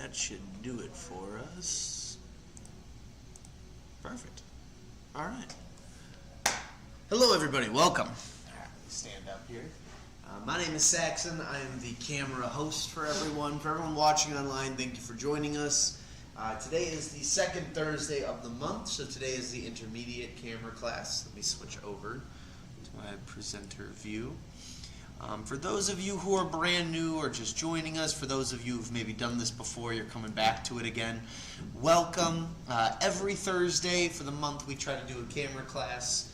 That should do it for us. Perfect. All right. Hello, everybody. Welcome. Stand up here. My name is Saxon. I am the camera host for everyone. For everyone watching online, thank you for joining us. Today is the second Thursday of the month, so today is the intermediate camera class. Let me switch over to my presenter view. For those of you who are brand new or just joining us, for those of you who've maybe done this before, you're coming back to it again, welcome. Every Thursday for the month we try to do a camera class.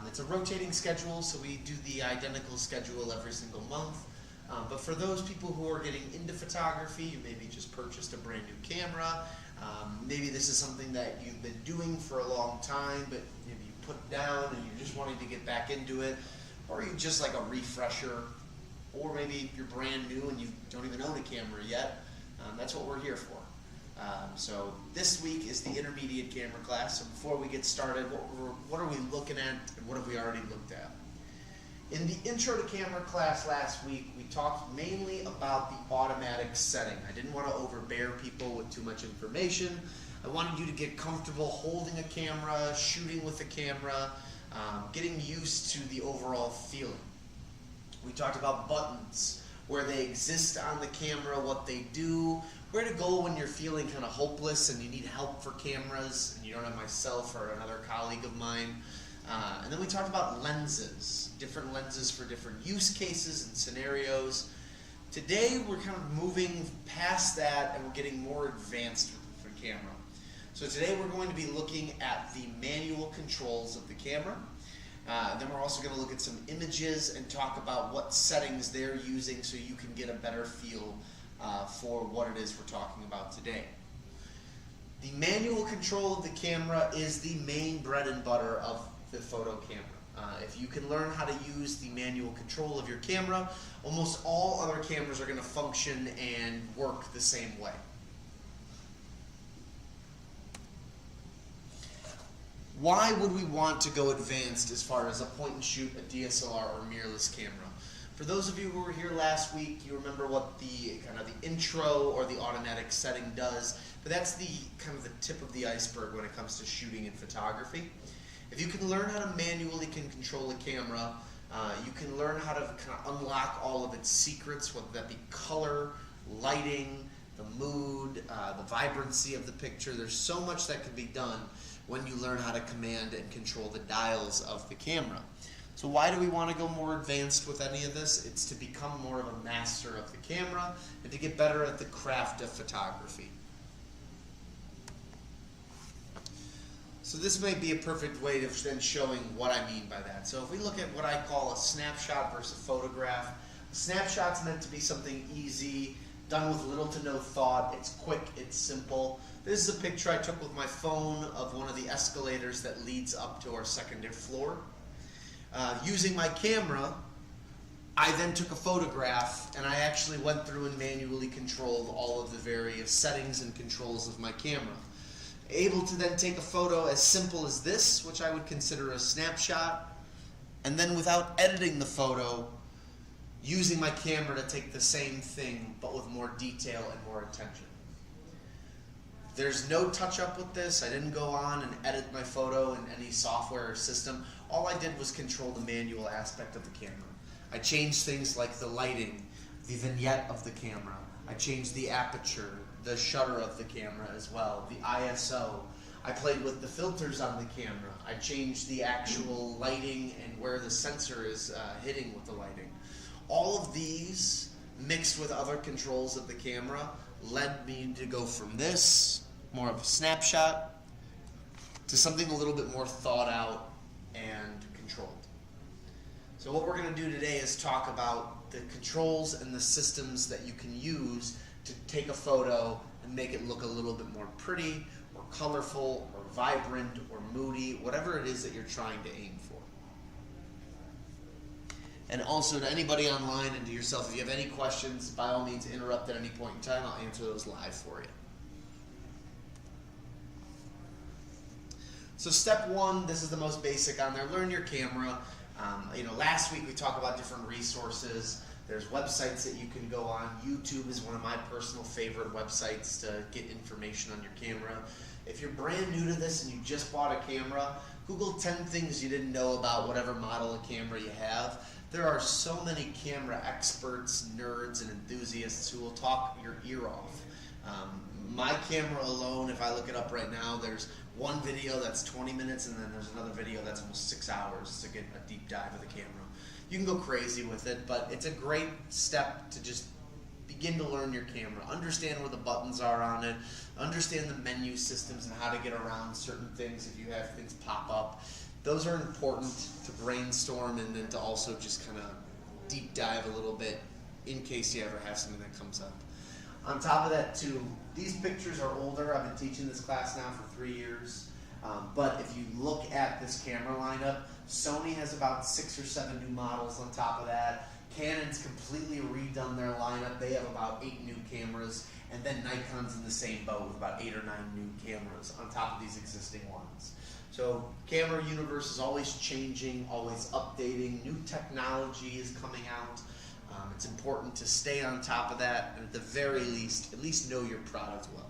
It's a rotating schedule, so we do the identical schedule every single month. But for those people who are getting into photography, you maybe just purchased a brand new camera. Maybe this is something that you've been doing for a long time, but maybe you put down and you're just wanting to get back into it. Or you just like a refresher, or maybe you're brand new and you don't even own a camera yet. That's what we're here for. So this week is the intermediate camera class. So before we get started, what are we looking at and what have we already looked at? In the intro to camera class last week, we talked mainly about the automatic setting. I didn't want to overbear people with too much information. I wanted you to get comfortable holding a camera, shooting with a camera, getting used to the overall feeling. We talked about buttons, where they exist on the camera, what they do, where to go when you're feeling kind of hopeless and you need help for cameras and you don't have myself or another colleague of mine. And then we talked about lenses, different lenses for different use cases and scenarios. Today we're kind of moving past that and we're getting more advanced with the camera. So today we're going to be looking at the manual controls of the camera. Then we're also going to look at some images and talk about what settings they're using so you can get a better feel for what it is we're talking about today. The manual control of the camera is the main bread and butter of the photo camera. If you can learn how to use the manual control of your camera, almost all other cameras are going to function and work the same way. Why would we want to go advanced as far as a point and shoot, a DSLR, or mirrorless camera? For those of you who were here last week, you remember what the kind of the intro or the automatic setting does, but that's the kind of the tip of the iceberg when it comes to shooting and photography. If you can learn how to manually control a camera, you can learn how to kind of unlock all of its secrets, whether that be color, lighting, the mood, the vibrancy of the picture. There's so much that can be done when you learn how to command and control the dials of the camera. So why do we want to go more advanced with any of this? It's to become more of a master of the camera and to get better at the craft of photography. So this may be a perfect way of then showing what I mean by that. So if we look at what I call a snapshot versus a photograph, a snapshot's meant to be something easy, done with little to no thought. It's quick, it's simple. This is a picture I took with my phone of one of the escalators that leads up to our second floor. Using my camera, I then took a photograph and I actually went through and manually controlled all of the various settings and controls of my camera. Able to then take a photo as simple as this, which I would consider a snapshot, and then without editing the photo, using my camera to take the same thing but with more detail and more attention. There's no touch-up with this. I didn't go on and edit my photo in any software or system. All I did was control the manual aspect of the camera. I changed things like the lighting, the vignette of the camera. I changed the aperture, the shutter of the camera as well, the ISO. I played with the filters on the camera. I changed the actual lighting and where the sensor is hitting with the lighting. All of these, mixed with other controls of the camera, led me to go from this, more of a snapshot, to something a little bit more thought out and controlled. So what we're going to do today is talk about the controls and the systems that you can use to take a photo and make it look a little bit more pretty or colorful or vibrant or moody, whatever it is that you're trying to aim for. And also to anybody online and to yourself, if you have any questions, by all means interrupt at any point in time. I'll answer those live for you. So step one, this is the most basic on there. Learn your camera. Last week we talked about different resources. There's websites that you can go on. YouTube is one of my personal favorite websites to get information on your camera. If you're brand new to this and you just bought a camera, Google 10 things you didn't know about whatever model of camera you have. There are so many camera experts, nerds, and enthusiasts who will talk your ear off. My camera alone, if I look it up right now, there's one video that's 20 minutes and then there's another video that's almost 6 hours to get a deep dive of the camera. You can go crazy with it, but it's a great step to just begin to learn your camera. Understand where the buttons are on it, understand the menu systems and how to get around certain things if you have things pop up. Those are important to brainstorm and then to also just kind of deep dive a little bit in case you ever have something that comes up. On top of that too, these pictures are older. I've been teaching this class now for 3 years. But if you look at this camera lineup, Sony has about 6 or 7 new models on top of that. Canon's completely redone their lineup. They have about 8 new cameras. And then Nikon's in the same boat with about 8 or 9 new cameras on top of these existing ones. So camera universe is always changing, always updating. New technology is coming out. It's important to stay on top of that, and at the very least, at least know your product well.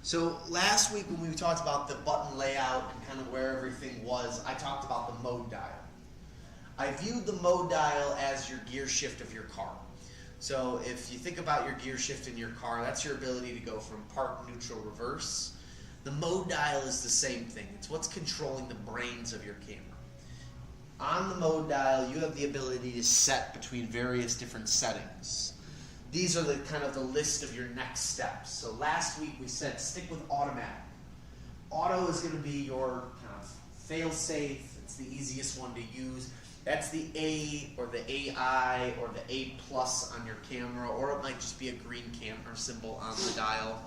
So last week when we talked about the button layout and kind of where everything was, I talked about the mode dial. I viewed the mode dial as your gear shift of your car. So if you think about your gear shift in your car, that's your ability to go from park, neutral, reverse. The mode dial is the same thing. It's what's controlling the brains of your camera. On the mode dial, you have the ability to set between various different settings. These are the kind of the list of your next steps. So last week we said stick with automatic. Auto is going to be your kind of fail-safe. It's the easiest one to use. That's the A or the AI or the A plus on your camera, or it might just be a green camera symbol on the dial.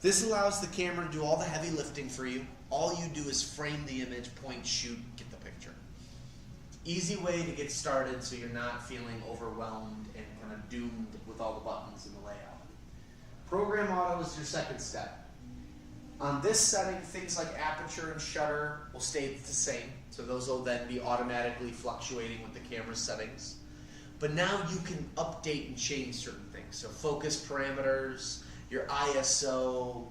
This allows the camera to do all the heavy lifting for you. All you do is frame the image, point, shoot, get the picture. Easy way to get started so you're not feeling overwhelmed and kind of doomed with all the buttons in the layout. Program auto is your second step. On this setting, things like aperture and shutter will stay the same, so those will then be automatically fluctuating with the camera settings. But now you can update and change certain things. So focus parameters, your ISO,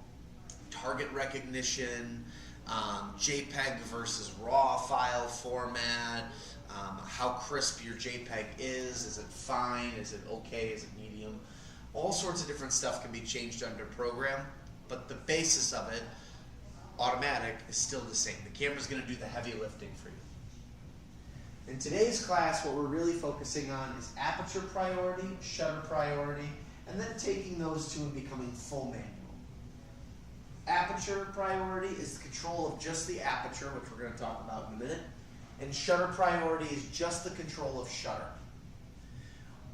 target recognition, JPEG versus RAW file format, how crisp your JPEG is it fine, is it okay, is it medium? All sorts of different stuff can be changed under program, but the basis of it, automatic, is still the same. The camera's going to do the heavy lifting for you. In today's class, what we're really focusing on is aperture priority, shutter priority, and then taking those two and becoming full manual. Aperture priority is the control of just the aperture, which we're going to talk about in a minute. And shutter priority is just the control of shutter.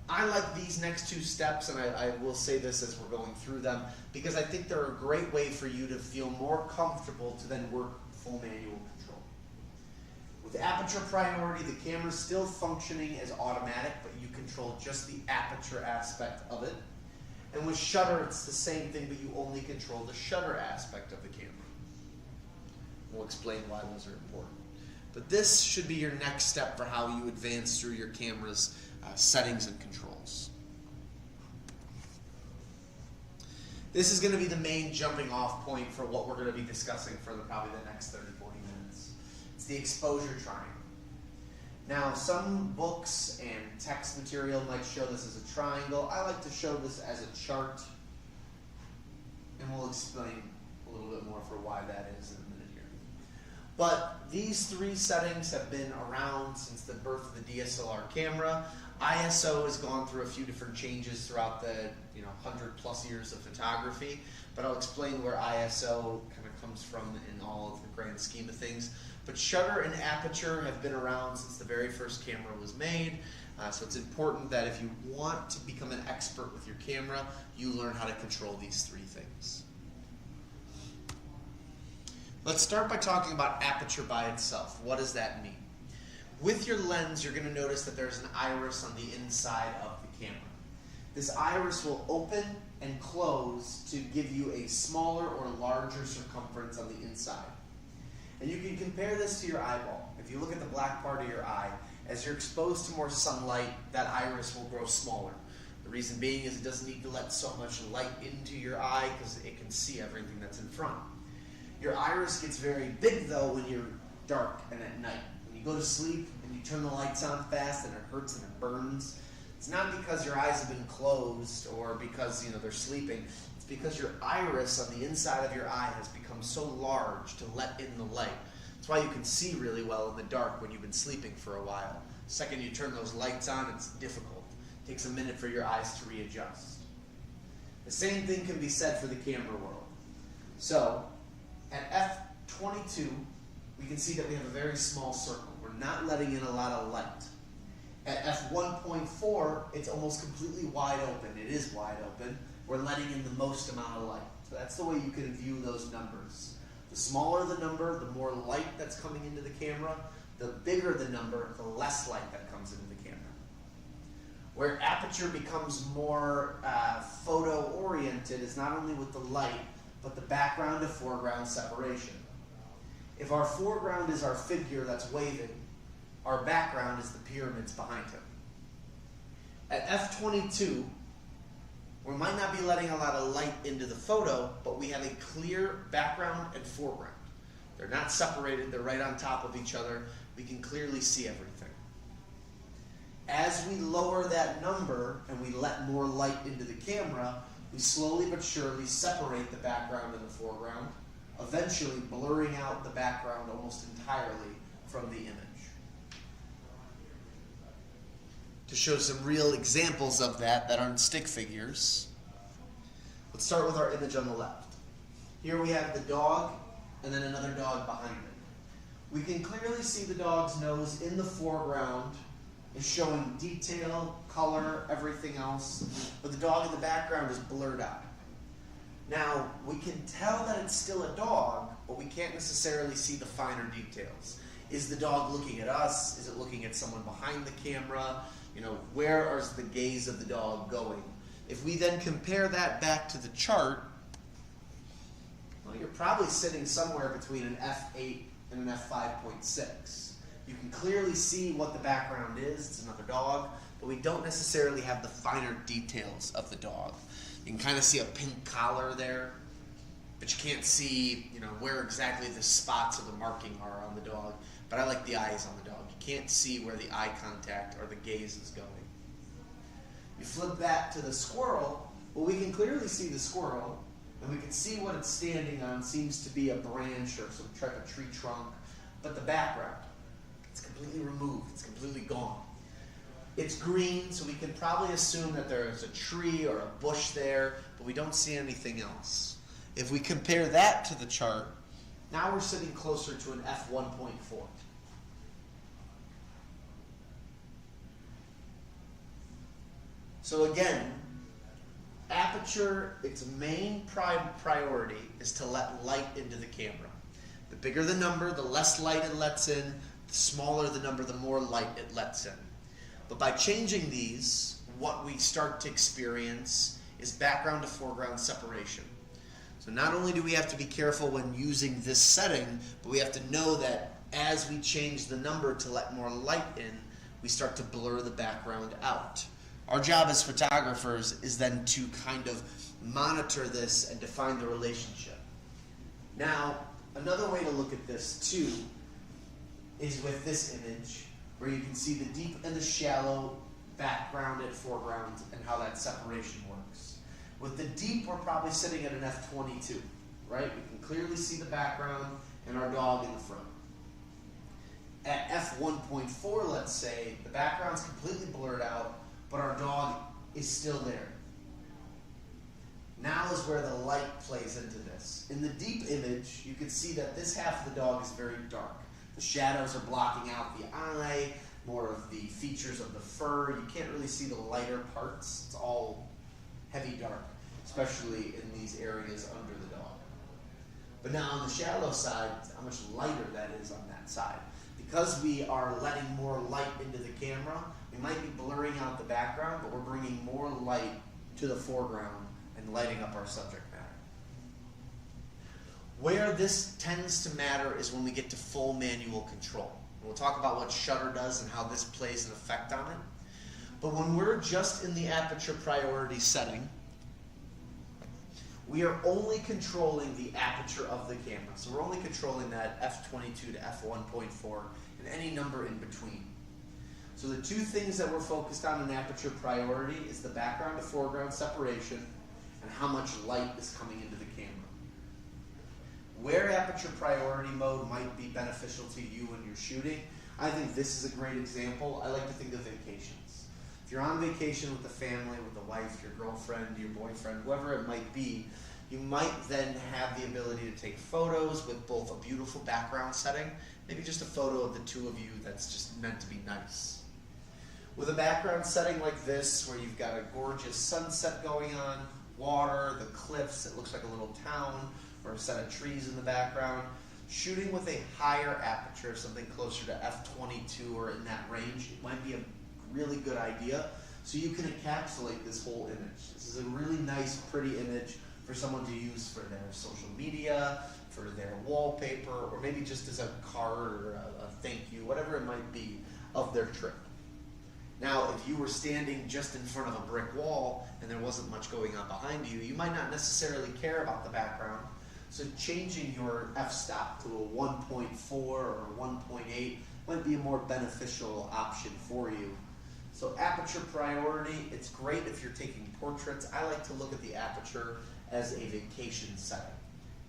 I like these next two steps, and I will say this as we're going through them, because I think they're a great way for you to feel more comfortable to then work full manual control. With aperture priority, the camera's still functioning as automatic, but you control just the aperture aspect of it. And with shutter, it's the same thing, but you only control the shutter aspect of the camera. We'll explain why those are important. But this should be your next step for how you advance through your camera's settings and controls. This is going to be the main jumping off point for what we're going to be discussing for probably the next 30-40 minutes. It's the exposure triangle. Now, some books and text material might show this as a triangle. I like to show this as a chart, and we'll explain a little bit more for why that is in a minute here. But these three settings have been around since the birth of the DSLR camera. ISO has gone through a few different changes throughout the 100+ years of photography, but I'll explain where ISO kind of comes from in all of the grand scheme of things. But shutter and aperture have been around since the very first camera was made, so it's important that if you want to become an expert with your camera, you learn how to control these three things. Let's start by talking about aperture by itself. What does that mean? With your lens, you're going to notice that there's an iris on the inside of the camera. This iris will open and close to give you a smaller or larger circumference on the inside. And you can compare this to your eyeball. If you look at the black part of your eye, as you're exposed to more sunlight, that iris will grow smaller. The reason being is it doesn't need to let so much light into your eye because it can see everything that's in front. Your iris gets very big though when you're dark and at night. When you go to sleep and you turn the lights on fast and it hurts and it burns, it's not because your eyes have been closed or because they're sleeping. It's because your iris on the inside of your eye has become so large to let in the light. That's why you can see really well in the dark when you've been sleeping for a while. The second you turn those lights on, it's difficult. It takes a minute for your eyes to readjust. The same thing can be said for the camera world. So, at f22, we can see that we have a very small circle. We're not letting in a lot of light. At f1.4, it's almost completely wide open. It is wide open. We're letting in the most amount of light. So that's the way you can view those numbers. The smaller the number, the more light that's coming into the camera. The bigger the number, the less light that comes into the camera. Where aperture becomes more photo-oriented is not only with the light, but the background to foreground separation. If our foreground is our figure that's waving, our background is the pyramids behind him. At f22, we might not be letting a lot of light into the photo, but we have a clear background and foreground. They're not separated, they're right on top of each other. We can clearly see everything. As we lower that number and we let more light into the camera, we slowly but surely separate the background and the foreground, eventually blurring out the background almost entirely from the image. To show some real examples of that aren't stick figures, let's start with our image on the left. Here we have the dog and then another dog behind it. We can clearly see the dog's nose in the foreground is showing detail, color, everything else, but the dog in the background is blurred out. Now, we can tell that it's still a dog, but we can't necessarily see the finer details. Is the dog looking at us? Is it looking at someone behind the camera? Where is the gaze of the dog going? If we then compare that back to the chart, well, you're probably sitting somewhere between an f8 and an f5.6. You can clearly see what the background is. It's another dog, but we don't necessarily have the finer details of the dog. You can kind of see a pink collar there, but you can't see, where exactly the spots of the marking are on the dog. But I like the eyes on the dog. You can't see where the eye contact or the gaze is going. You flip that to the squirrel, well, we can clearly see the squirrel, and we can see what it's standing on seems to be a branch or some type of tree trunk, but the background, it's completely removed, it's completely gone. It's green, so we can probably assume that there's a tree or a bush there, but we don't see anything else. If we compare that to the chart, now we're sitting closer to an f1.4. So again, aperture, its main priority is to let light into the camera. The bigger the number, the less light it lets in. The smaller the number, the more light it lets in. But by changing these, what we start to experience is background to foreground separation. So not only do we have to be careful when using this setting, but we have to know that as we change the number to let more light in, we start to blur the background out. Our job as photographers is then to kind of monitor this and define the relationship. Now, another way to look at this too is with this image, where you can see the deep and the shallow background and foreground and how that separation works. With the deep, we're probably sitting at an f22, right? We can clearly see the background and our dog in the front. At f1.4, let's say, the background's completely blurred out, but our dog is still there. Now is where the light plays into this. In the deep image, you can see that this half of the dog is very dark. The shadows are blocking out the eye, more of the features of the fur. You can't really see the lighter parts. It's all heavy dark, especially in these areas under the dog. But now on the shallow side, how much lighter that is on that side. Because we are letting more light into the camera, we might be blurring out the background, but we're bringing more light to the foreground and lighting up our subject matter. Where this tends to matter is when we get to full manual control. We'll talk about what shutter does and how this plays an effect on it. But when we're just in the aperture priority setting, we are only controlling the aperture of the camera. So we're only controlling that f22 to f1.4 and any number in between. So the two things that we're focused on in aperture priority is the background to foreground separation and how much light is coming into the camera. Where aperture priority mode might be beneficial to you when you're shooting, I think this is a great example. I like to think of vacations. If you're on vacation with the family, with the wife, your girlfriend, your boyfriend, whoever it might be, you might then have the ability to take photos with both a beautiful background setting, maybe just a photo of the two of you that's just meant to be nice. With a background setting like this, where you've got a gorgeous sunset going on, water, the cliffs, it looks like a little town, or a set of trees in the background, shooting with a higher aperture, something closer to f22 or in that range, it might be a really good idea. So you can encapsulate this whole image. This is a really nice, pretty image for someone to use for their social media, for their wallpaper, or maybe just as a card or a thank you, whatever it might be of their trip. Now, if you were standing just in front of a brick wall and there wasn't much going on behind you, you might not necessarily care about the background. So changing your f-stop to a 1.4 or 1.8 might be a more beneficial option for you. So aperture priority, it's great if you're taking portraits. I like to look at the aperture as a vacation setting,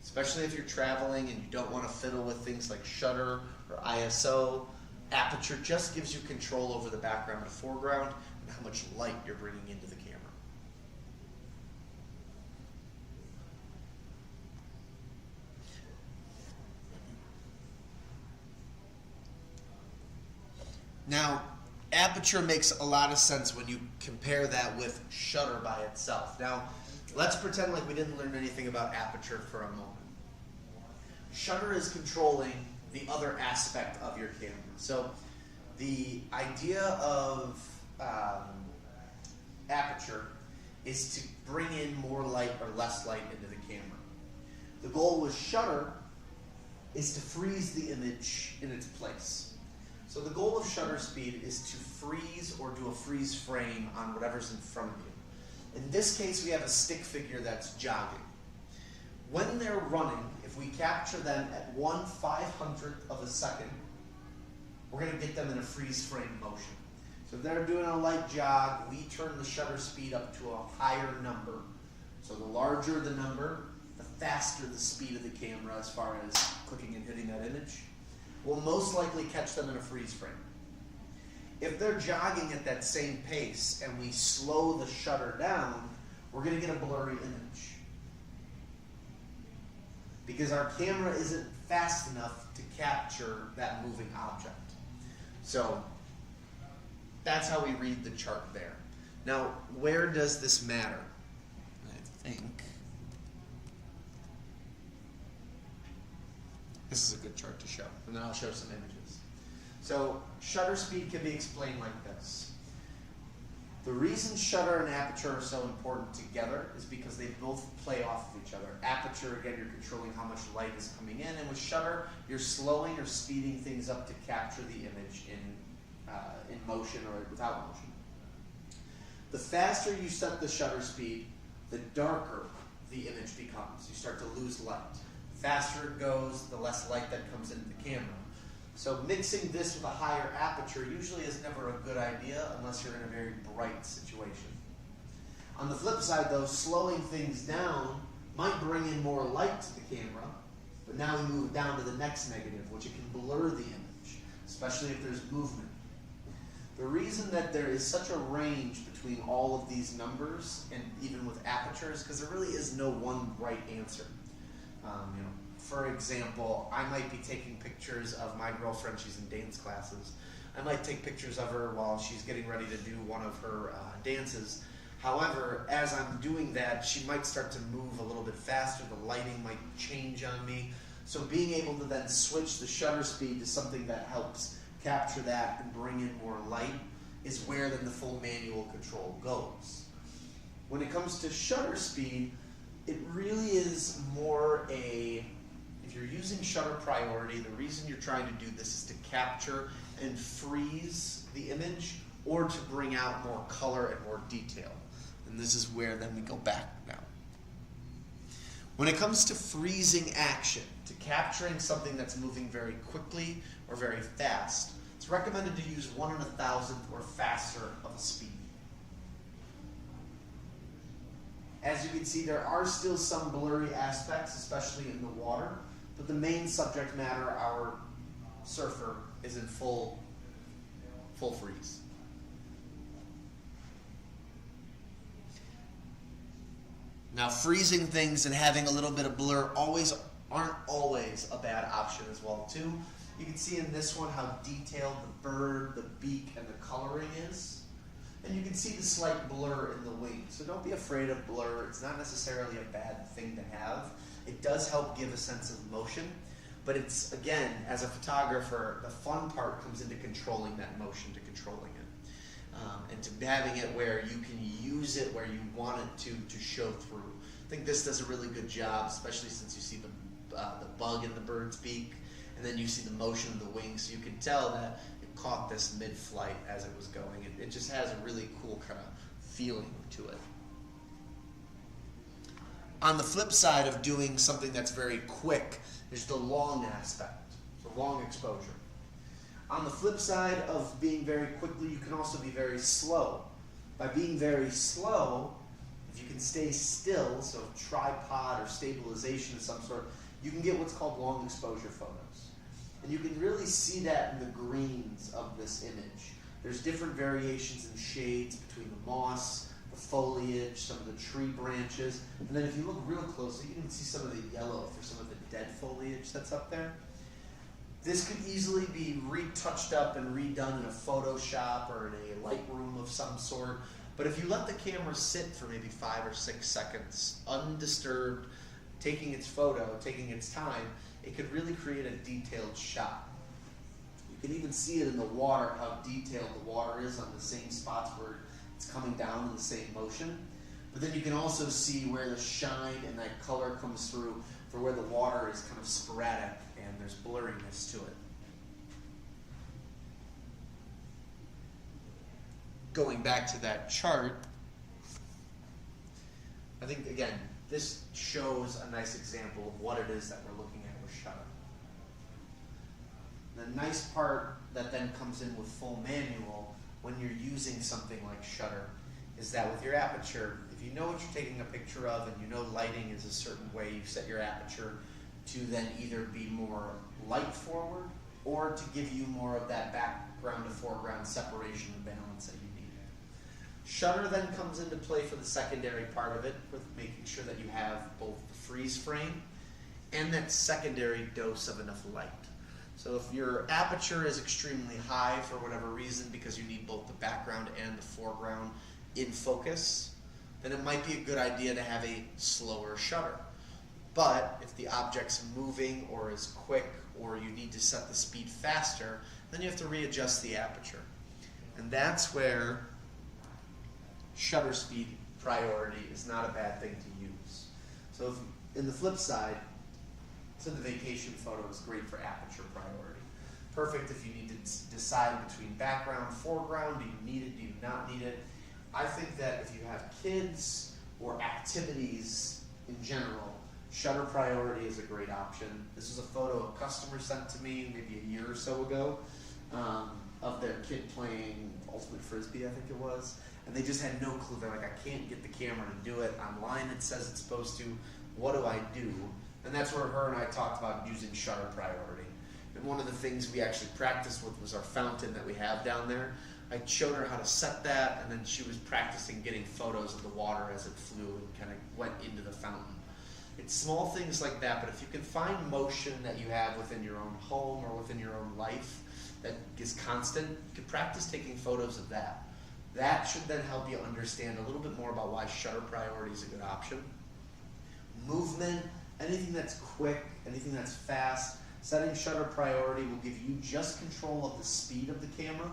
especially if you're traveling and you don't want to fiddle with things like shutter or ISO. Aperture just gives you control over the background to foreground and how much light you're bringing into the camera. Now, aperture makes a lot of sense when you compare that with shutter by itself. Now, let's pretend like we didn't learn anything about aperture for a moment. Shutter is controlling the other aspect of your camera. So the idea of aperture is to bring in more light or less light into the camera. The goal with shutter is to freeze the image in its place. So the goal of shutter speed is to freeze or do a freeze frame on whatever's in front of you. In this case, we have a stick figure that's jogging. When they're running, if we capture them at 1/500th of a second, we're going to get them in a freeze frame motion. So if they're doing a light jog, we turn the shutter speed up to a higher number. So the larger the number, the faster the speed of the camera as far as clicking and hitting that image. We'll most likely catch them in a freeze frame. If they're jogging at that same pace and we slow the shutter down, we're going to get a blurry image, because our camera isn't fast enough to capture that moving object. So that's how we read the chart there. Now, where does this matter? I think this is a good chart to show, and then I'll show some images. So shutter speed can be explained like this. The reason shutter and aperture are so important together is because they both play off of each other. Aperture, again, you're controlling how much light is coming in, and with shutter, you're slowing or speeding things up to capture the image in motion or without motion. The faster you set the shutter speed, the darker the image becomes. You start to lose light. The faster it goes, the less light that comes into the camera. So mixing this with a higher aperture usually is never a good idea unless you're in a very bright situation. On the flip side though, slowing things down might bring in more light to the camera, but now we move down to the next negative, which it can blur the image, especially if there's movement. The reason that there is such a range between all of these numbers, and even with aperture, is because there really is no one right answer. For example, I might be taking pictures of my girlfriend. She's in dance classes. I might take pictures of her while she's getting ready to do one of her dances. However, as I'm doing that, she might start to move a little bit faster. The lighting might change on me. So being able to then switch the shutter speed to something that helps capture that and bring in more light is where then the full manual control goes. When it comes to shutter speed, it really is more a if you're using shutter priority, the reason you're trying to do this is to capture and freeze the image or to bring out more color and more detail. And this is where then we go back now. When it comes to freezing action, to capturing something that's moving very quickly or very fast, it's recommended to use 1/1000th or faster of a speed. As you can see, there are still some blurry aspects, especially in the water, but the main subject matter, our surfer, is in full freeze. Now, freezing things and having a little bit of blur aren't always a bad option as well, too. You can see in this one how detailed the bird, the beak, and the coloring is. And you can see the slight blur in the wing. So don't be afraid of blur. It's not necessarily a bad thing to have. It does help give a sense of motion. But it's, again, as a photographer, the fun part comes into controlling that motion, to controlling it. And to having it where you can use it where you want it to show through. I think this does a really good job, especially since you see the bug in the bird's beak, and then you see the motion of the wings, so you can tell that it caught this mid-flight as it was going. It just has a really cool kind of feeling to it. On the flip side of doing something that's very quick is the long aspect, so long exposure. On the flip side of being very quickly, you can also be very slow. By being very slow, if you can stay still, so tripod or stabilization of some sort, you can get what's called long exposure photos. And you can really see that in the greens of this image. There's different variations in shades between the moss, the foliage, some of the tree branches, and then if you look real closely, you can see some of the yellow for some of the dead foliage that's up there. This could easily be retouched up and redone in a Photoshop or in a Lightroom of some sort. But if you let the camera sit for maybe 5 or 6 seconds, undisturbed, taking its photo, taking its time, it could really create a detailed shot. You can even see it in the water, how detailed the water is on the same spots where it's coming down in the same motion. But then you can also see where the shine and that color comes through for where the water is kind of sporadic and there's blurriness to it. Going back to that chart, I think, again, this shows a nice example of what it is that we're looking at with shutter. The nice part that then comes in with full manual when you're using something like shutter is that with your aperture, if you know what you're taking a picture of and you know lighting is a certain way, you set your aperture to then either be more light forward or to give you more of that background to foreground separation and balance that you need. Shutter then comes into play for the secondary part of it, with making sure that you have both the freeze frame and that secondary dose of enough light. So if your aperture is extremely high for whatever reason, because you need both the background and the foreground in focus, then it might be a good idea to have a slower shutter. But if the object's moving or is quick or you need to set the speed faster, then you have to readjust the aperture. And that's where shutter speed priority is not a bad thing to use. So if, in the flip side, so the vacation photo is great for aperture priority. Perfect if you need to decide between background, foreground, do you need it, do you not need it. I think that if you have kids or activities in general, shutter priority is a great option. This is a photo a customer sent to me maybe a year or so ago of their kid playing Ultimate Frisbee, I think it was. And they just had no clue. They're like, I can't get the camera to do it. Online it says it's supposed to. What do I do? And that's where her and I talked about using shutter priority. And one of the things we actually practiced with was our fountain that we have down there. I showed her how to set that, and then she was practicing getting photos of the water as it flew and kind of went into the fountain. It's small things like that, but if you can find motion that you have within your own home or within your own life that is constant, you can practice taking photos of that. That should then help you understand a little bit more about why shutter priority is a good option. Movement, anything that's quick, anything that's fast, setting shutter priority will give you just control of the speed of the camera,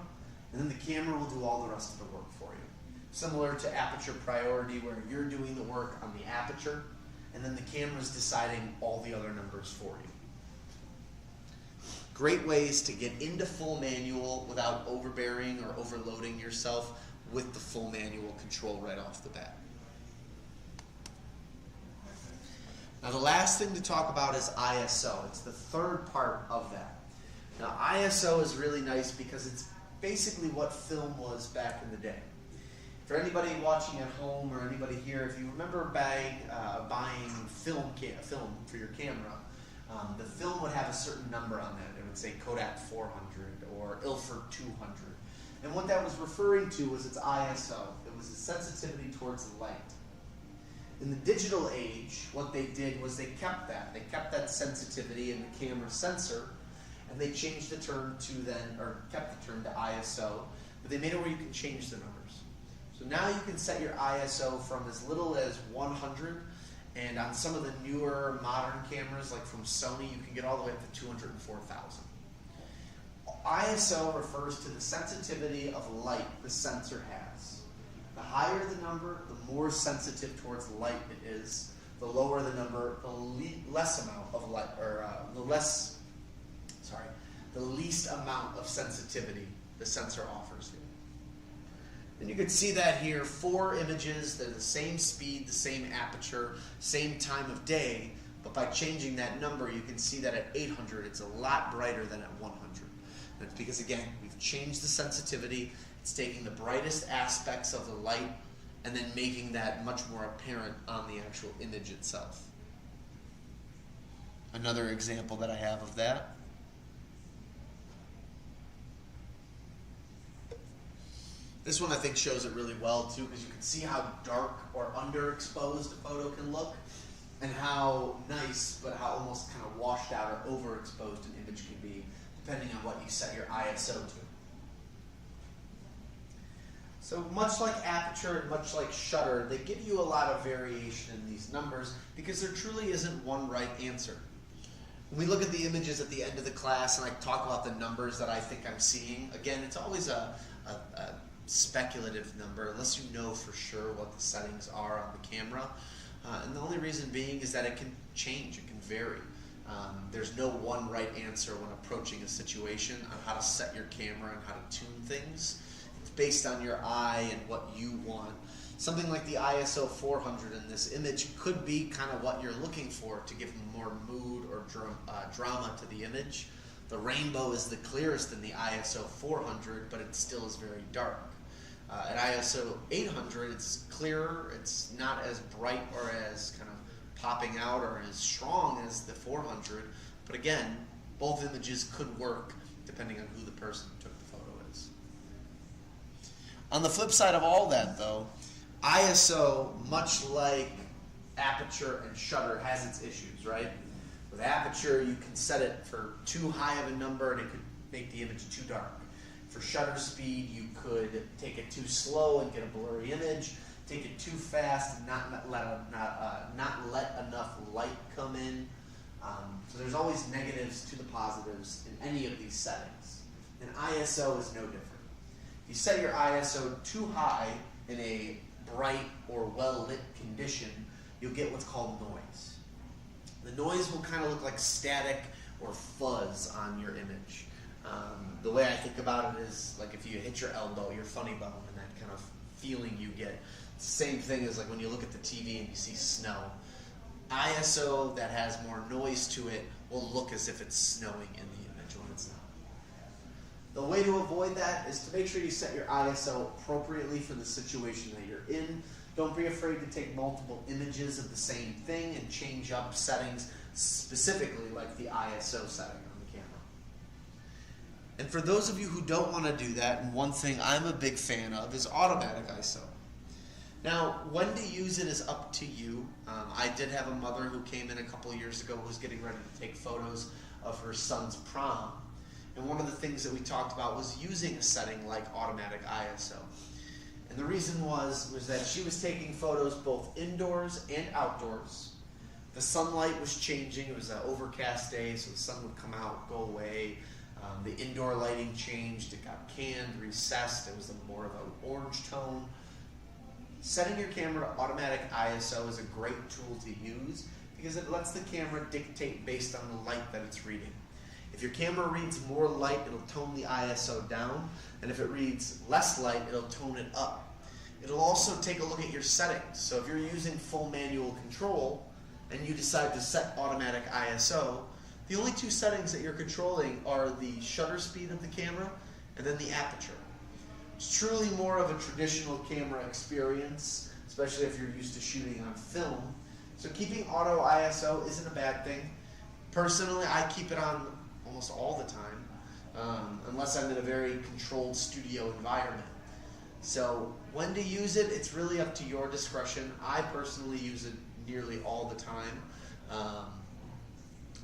and then the camera will do all the rest of the work for you. Similar to aperture priority, where you're doing the work on the aperture, and then the camera's deciding all the other numbers for you. Great ways to get into full manual without overbearing or overloading yourself with the full manual control right off the bat. Now the last thing to talk about is ISO. It's the third part of that. Now ISO is really nice because it's basically what film was back in the day. For anybody watching at home or anybody here, if you remember buying film for your camera, the film would have a certain number on that. It would say Kodak 400 or Ilford 200. And what that was referring to was its ISO. It was a sensitivity towards the light. In the digital age, what they did was they kept that. They kept that sensitivity in the camera sensor, and they changed the term to kept the term to ISO, but they made it where you can change the numbers. So now you can set your ISO from as little as 100, and on some of the newer modern cameras, like from Sony, you can get all the way up to 204,000. ISO refers to the sensitivity of light the sensor has. The higher the number, the more sensitive towards light it is. The lower the number, the less amount of light, or the least amount of sensitivity the sensor offers you. And you can see that here, 4 images, they're the same speed, the same aperture, same time of day, but by changing that number, you can see that at 800, it's a lot brighter than at 100. And it's because, again, we've changed the sensitivity. It's taking the brightest aspects of the light and then making that much more apparent on the actual image itself. Another example that I have of that. This one I think shows it really well too, because you can see how dark or underexposed a photo can look, and how nice, but how almost kind of washed out or overexposed an image can be, depending on what you set your ISO to. So much like aperture and much like shutter, they give you a lot of variation in these numbers because there truly isn't one right answer. When we look at the images at the end of the class and I talk about the numbers that I think I'm seeing, again, it's always a speculative number unless you know for sure what the settings are on the camera. And the only reason being is that it can change, it can vary. There's no one right answer when approaching a situation on how to set your camera and how to tune things. It's based on your eye and what you want. Something like the ISO 400 in this image could be kind of what you're looking for to give more mood or drama to the image. The rainbow is the clearest in the ISO 400, but it still is very dark. At ISO 800, it's clearer, it's not as bright or as kind of popping out or as strong as the 400, but again, both images could work depending on who the person who took the photo is. On the flip side of all that though, ISO, much like aperture and shutter, has its issues, right? With aperture, you can set it for too high of a number and it could make the image too dark. For shutter speed, you could take it too slow and get a blurry image, take it too fast and not let enough light come in. So there's always negatives to the positives in any of these settings. And ISO is no different. If you set your ISO too high in a bright or well-lit condition, you'll get what's called noise. The noise will kind of look like static or fuzz on your image. The way I think about it is like if you hit your elbow, your funny bone, and that kind of feeling you get. It's the same thing as like when you look at the TV and you see snow. ISO that has more noise to it will look as if it's snowing in the image when it's not. The way to avoid that is to make sure you set your ISO appropriately for the situation that you're in. Don't be afraid to take multiple images of the same thing and change up settings specifically like the ISO setting on the camera. And for those of you who don't want to do that, and one thing I'm a big fan of is automatic ISO. Now, when to use it is up to you. I did have a mother who came in a couple years ago who was getting ready to take photos of her son's prom. And one of the things that we talked about was using a setting like automatic ISO. And the reason was that she was taking photos both indoors and outdoors. The sunlight was changing. It was an overcast day, so the sun would come out, go away. The indoor lighting changed. It got canned, recessed. It was more of an orange tone. Setting your camera to automatic ISO is a great tool to use because it lets the camera dictate based on the light that it's reading. If your camera reads more light, it'll tone the ISO down, and if it reads less light, it'll tone it up. It'll also take a look at your settings. So if you're using full manual control and you decide to set automatic ISO, the only two settings that you're controlling are the shutter speed of the camera and then the aperture. It's truly more of a traditional camera experience, especially if you're used to shooting on film. So keeping auto ISO isn't a bad thing. Personally, I keep it on almost all the time, unless I'm in a very controlled studio environment. So when to use it, it's really up to your discretion. I personally use it nearly all the time.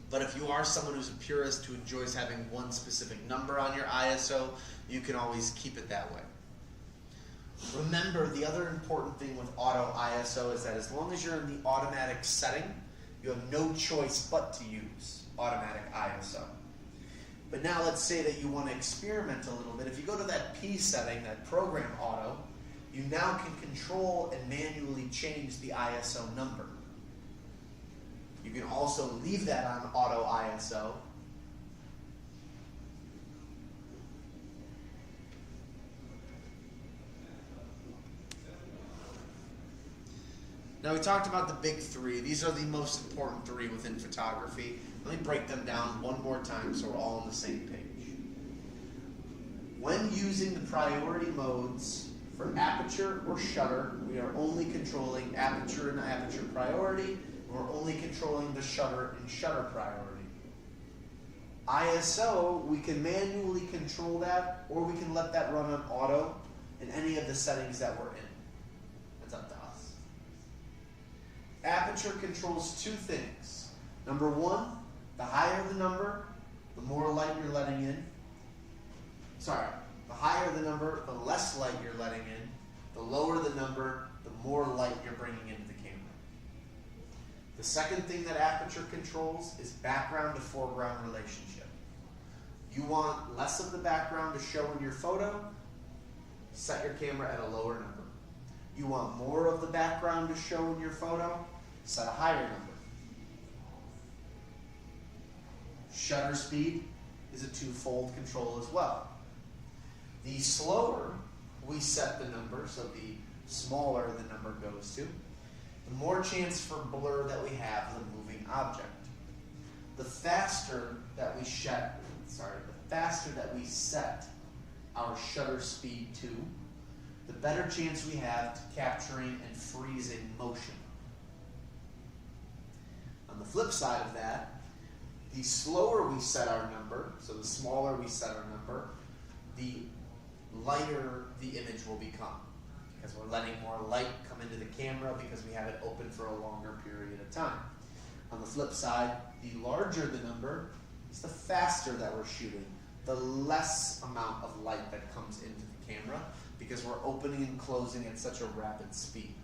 But if you are someone who's a purist who enjoys having one specific number on your ISO, you can always keep it that way. Remember, the other important thing with auto ISO is that as long as you're in the automatic setting, you have no choice but to use automatic ISO. But now let's say that you want to experiment a little bit. If you go to that P setting, that program auto, you now can control and manually change the ISO number. You can also leave that on auto ISO. Now we talked about the big three. These are the most important three within photography. Let me break them down one more time so we're all on the same page. When using the priority modes for aperture or shutter, we are only controlling aperture and aperture priority. We're only controlling the shutter and shutter priority. ISO, we can manually control that, or we can let that run on auto in any of the settings that we're in. That's up to us. Aperture controls two things. Number one, the higher the number, the more light you're letting in. The higher the number, the less light you're letting in. The lower the number, the more light you're bringing into the camera. The second thing that aperture controls is background to foreground relationship. You want less of the background to show in your photo, set your camera at a lower number. You want more of the background to show in your photo, set a higher number. Shutter speed is a twofold control as well. The slower we set the number, so the smaller the number goes to, the more chance for blur that we have of the moving object. The faster that we set our shutter speed to, the better chance we have to capturing and freezing motion. On the flip side of that, the slower we set our number, so the smaller we set our number, the lighter the image will become, because we're letting more light come into the camera because we have it open for a longer period of time. On the flip side, the larger the number, is the faster that we're shooting, the less amount of light that comes into the camera because we're opening and closing at such a rapid speed.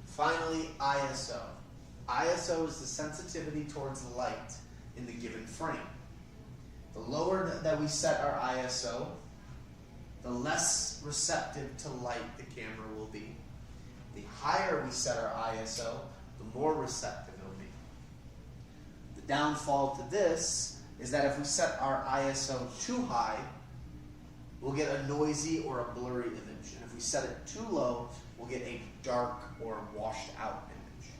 Finally, ISO. ISO is the sensitivity towards light in the given frame. The lower that we set our ISO, the less receptive to light the camera will be. The higher we set our ISO, the more receptive it will be. The downfall to this is that if we set our ISO too high, we'll get a noisy or a blurry image. And if we set it too low, we'll get a dark or washed out image.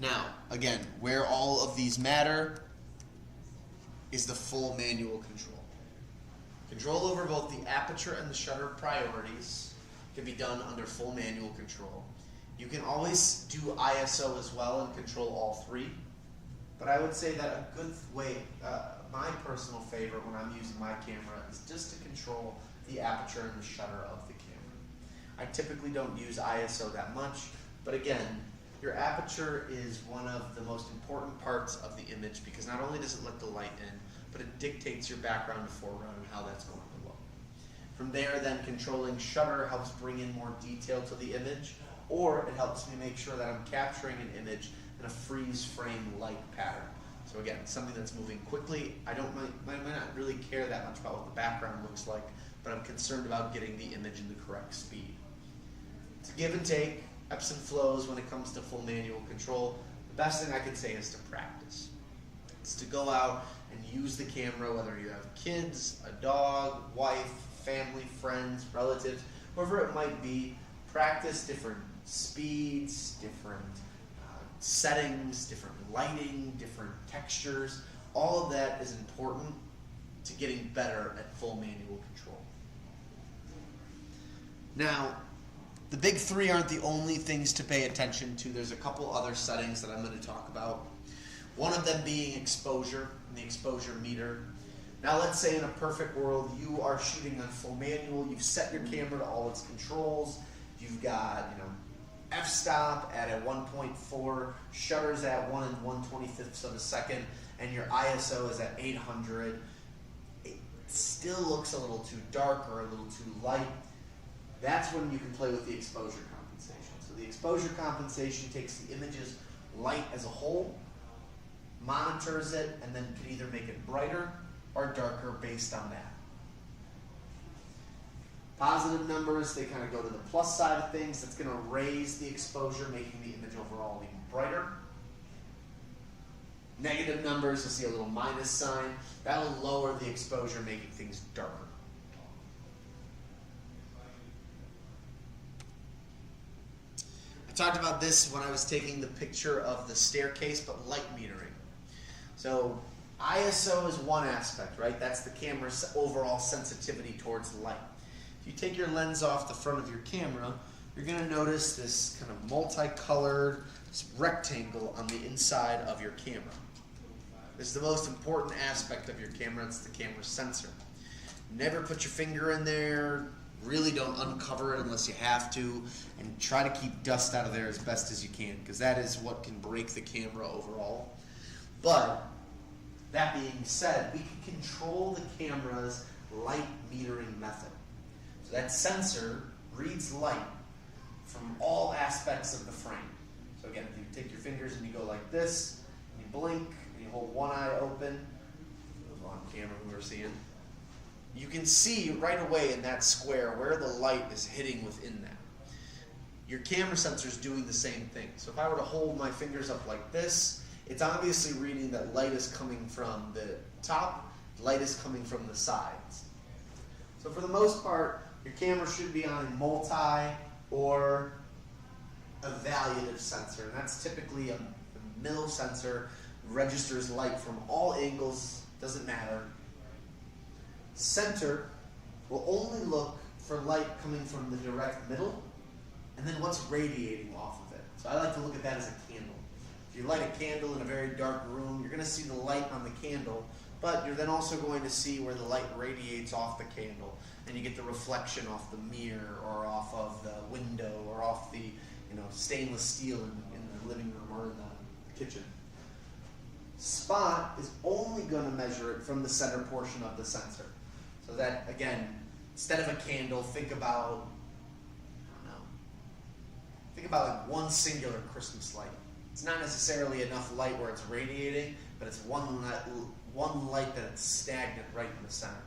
Now, again, where all of these matter is the full manual control. Control over both the aperture and the shutter priorities can be done under full manual control. You can always do ISO as well and control all three, but I would say that a good way, my personal favorite when I'm using my camera is just to control the aperture and the shutter of the camera. I typically don't use ISO that much, but again, your aperture is one of the most important parts of the image because not only does it let the light in, but it dictates your background to foreground and how that's going to look. From there, then, controlling shutter helps bring in more detail to the image, or it helps me make sure that I'm capturing an image in a freeze frame-like pattern. So again, something that's moving quickly. I might not really care that much about what the background looks like, but I'm concerned about getting the image in the correct speed. It's a give and take. ebbs and flows when it comes to full manual control. The best thing I can say is to practice. It's to go out and use the camera, whether you have kids, a dog, wife, family, friends, relatives, whoever it might be. Practice different speeds, different settings, different lighting, different textures. All of that is important to getting better at full manual control. Now, the big three aren't the only things to pay attention to. There's a couple other settings that I'm going to talk about. One of them being exposure and the exposure meter. Now let's say in a perfect world you are shooting on full manual, you've set your camera to all its controls, you've got f-stop at a 1.4, shutters at 1 1/25 of a second, and your ISO is at 800. It still looks a little too dark or a little too light. That's when you can play with the exposure compensation. So the exposure compensation takes the image's light as a whole, monitors it, and then can either make it brighter or darker based on that. Positive numbers, they kind of go to the plus side of things. That's going to raise the exposure, making the image overall even brighter. Negative numbers, you'll see a little minus sign. That will lower the exposure, making things darker. I talked about this when I was taking the picture of the staircase, but light metering. So ISO is one aspect, right? That's the camera's overall sensitivity towards light. If you take your lens off the front of your camera, you're going to notice this kind of multicolored rectangle on the inside of your camera. This is the most important aspect of your camera. It's the camera sensor. Never put your finger in there. Really don't uncover it unless you have to, and try to keep dust out of there as best as you can, because that is what can break the camera overall. But that being said, we can control the camera's light metering method. So that sensor reads light from all aspects of the frame. So again, if you take your fingers and you go like this, and you blink, and you hold one eye open, on camera we were seeing, you can see right away in that square where the light is hitting within that. Your camera sensor is doing the same thing. So if I were to hold my fingers up like this, it's obviously reading that light is coming from the top, light is coming from the sides. So for the most part, your camera should be on a multi or evaluative sensor, and that's typically a middle sensor, registers light from all angles, doesn't matter. Center will only look for light coming from the direct middle and then what's radiating off of it. So I like to look at that as a candle. If you light a candle in a very dark room, you're going to see the light on the candle, but you're then also going to see where the light radiates off the candle, and you get the reflection off the mirror or off of the window or off the stainless steel in the living room or in the kitchen. Spot is only going to measure it from the center portion of the sensor. So that, again, instead of a candle, think about like one singular Christmas light. It's not necessarily enough light where it's radiating, but it's one light that it's stagnant right in the center.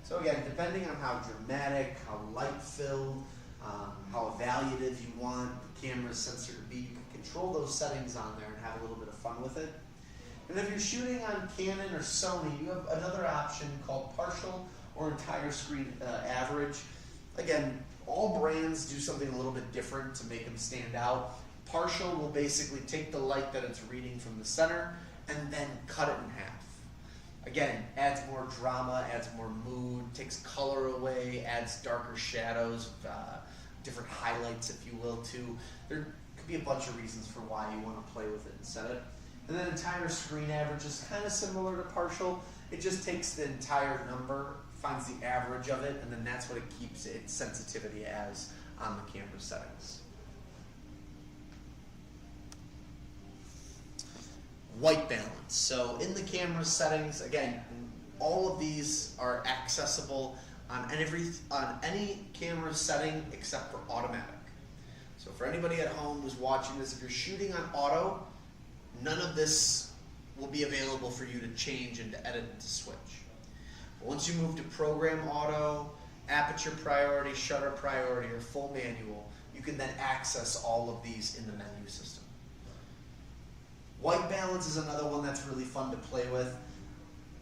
So again, depending on how dramatic, how light-filled, how evaluative you want the camera's sensor to be, you can control those settings on there and have a little bit of fun with it. And if you're shooting on Canon or Sony, you have another option called partial or entire screen average. Again, all brands do something a little bit different to make them stand out. Partial will basically take the light that it's reading from the center and then cut it in half. Again, adds more drama, adds more mood, takes color away, adds darker shadows, different highlights, if you will, too. There could be a bunch of reasons for why you want to play with it and set it. And then entire screen average is kind of similar to partial. It just takes the entire number, finds the average of it, and then that's what it keeps its sensitivity as on the camera settings. White balance. So in the camera settings, again, all of these are accessible on any camera setting except for automatic. So for anybody at home who's watching this, if you're shooting on auto, none of this will be available for you to change and to edit and to switch. But once you move to program auto, aperture priority, shutter priority, or full manual, you can then access all of these in the menu system. White balance is another one that's really fun to play with.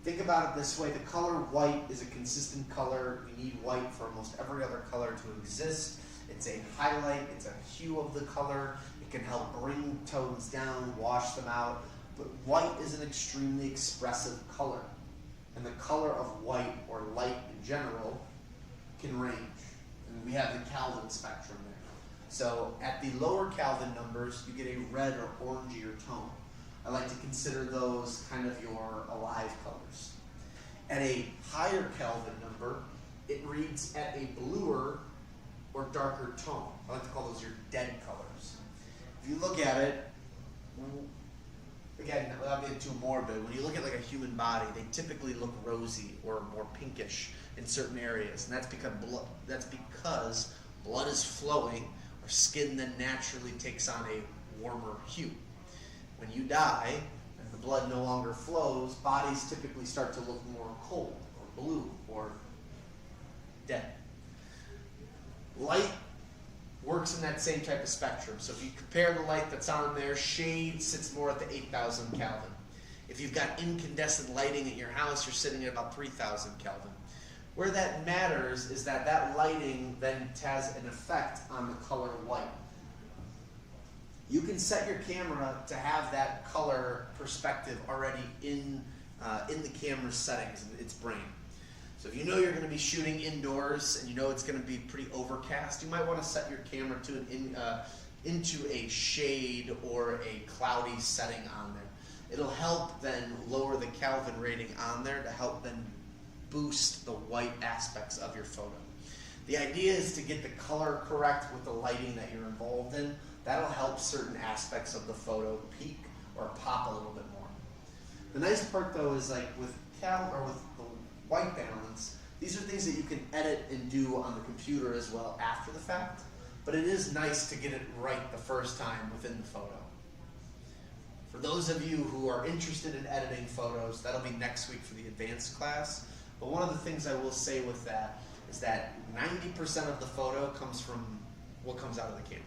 Think about it this way, the color white is a consistent color. You need white for almost every other color to exist. It's a highlight, it's a hue of the color. It can help bring tones down, wash them out. But white is an extremely expressive color. And the color of white, or light in general, can range. And we have the Kelvin spectrum there. So at the lower Kelvin numbers, you get a red or orangier tone. I like to consider those kind of your alive colors. At a higher Kelvin number, it reads at a bluer or darker tone. I like to call those your dead colors. If you look at it, again, without being too morbid, when you look at like a human body, they typically look rosy or more pinkish in certain areas, and that's because blood is flowing, our skin then naturally takes on a warmer hue. When you die and the blood no longer flows, bodies typically start to look more cold or blue or dead. Light works in that same type of spectrum. So if you compare the light that's on there, shade sits more at the 8,000 Kelvin. If you've got incandescent lighting at your house, you're sitting at about 3,000 Kelvin. Where that matters is that that lighting then has an effect on the color white. You can set your camera to have that color perspective already in the camera's settings, in its brain. So if you know you're going to be shooting indoors and you know it's going to be pretty overcast, you might want to set your camera to into a shade or a cloudy setting on there. It'll help then lower the Kelvin rating on there to help then boost the white aspects of your photo. The idea is to get the color correct with the lighting that you're involved in. That'll help certain aspects of the photo peak or pop a little bit more. The nice part though is like with the white balance, these are things that you can edit and do on the computer as well after the fact, but it is nice to get it right the first time within the photo. For those of you who are interested in editing photos, that'll be next week for the advanced class. But one of the things I will say with that is that 90% of the photo comes from what comes out of the camera.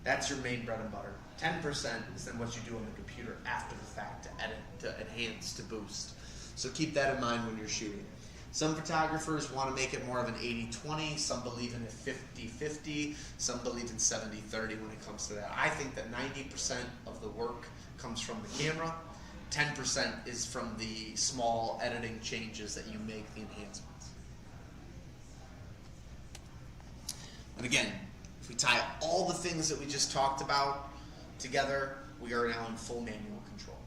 That's your main bread and butter. 10% is then what you do on the computer after the fact to edit, to enhance, to boost. So keep that in mind when you're shooting. Some photographers want to make it more of an 80-20, some believe in a 50-50, some believe in 70-30 when it comes to that. I think that 90% of the work comes from the camera, 10% is from the small editing changes that you make, the enhancements. And again, if we tie all the things that we just talked about together, we are now in full manual control.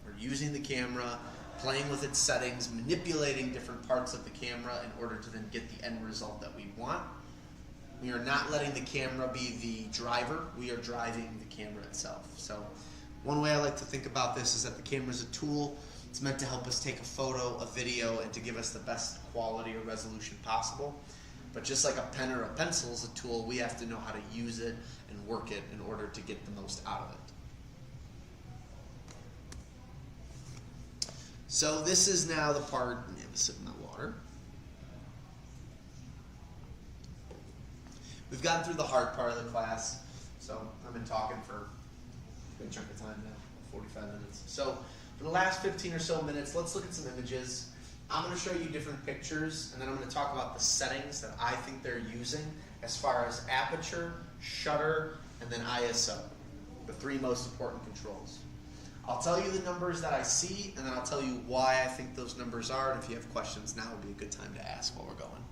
We're using the camera, playing with its settings, manipulating different parts of the camera in order to then get the end result that we want. We are not letting the camera be the driver, we are driving the camera itself. So one way I like to think about this is that the camera is a tool. It's meant to help us take a photo, a video, and to give us the best quality or resolution possible. But just like a pen or a pencil is a tool, we have to know how to use it and work it in order to get the most out of it. So this is now the part, let me have a sip of my water. We've gotten through the hard part of the class, so I've been talking for a good chunk of time now, 45 minutes. So for the last 15 or so minutes, let's look at some images. I'm going to show you different pictures, and then I'm going to talk about the settings that I think they're using as far as aperture, shutter, and then ISO, the three most important controls. I'll tell you the numbers that I see, and then I'll tell you why I think those numbers are, and if you have questions, now would be a good time to ask while we're going.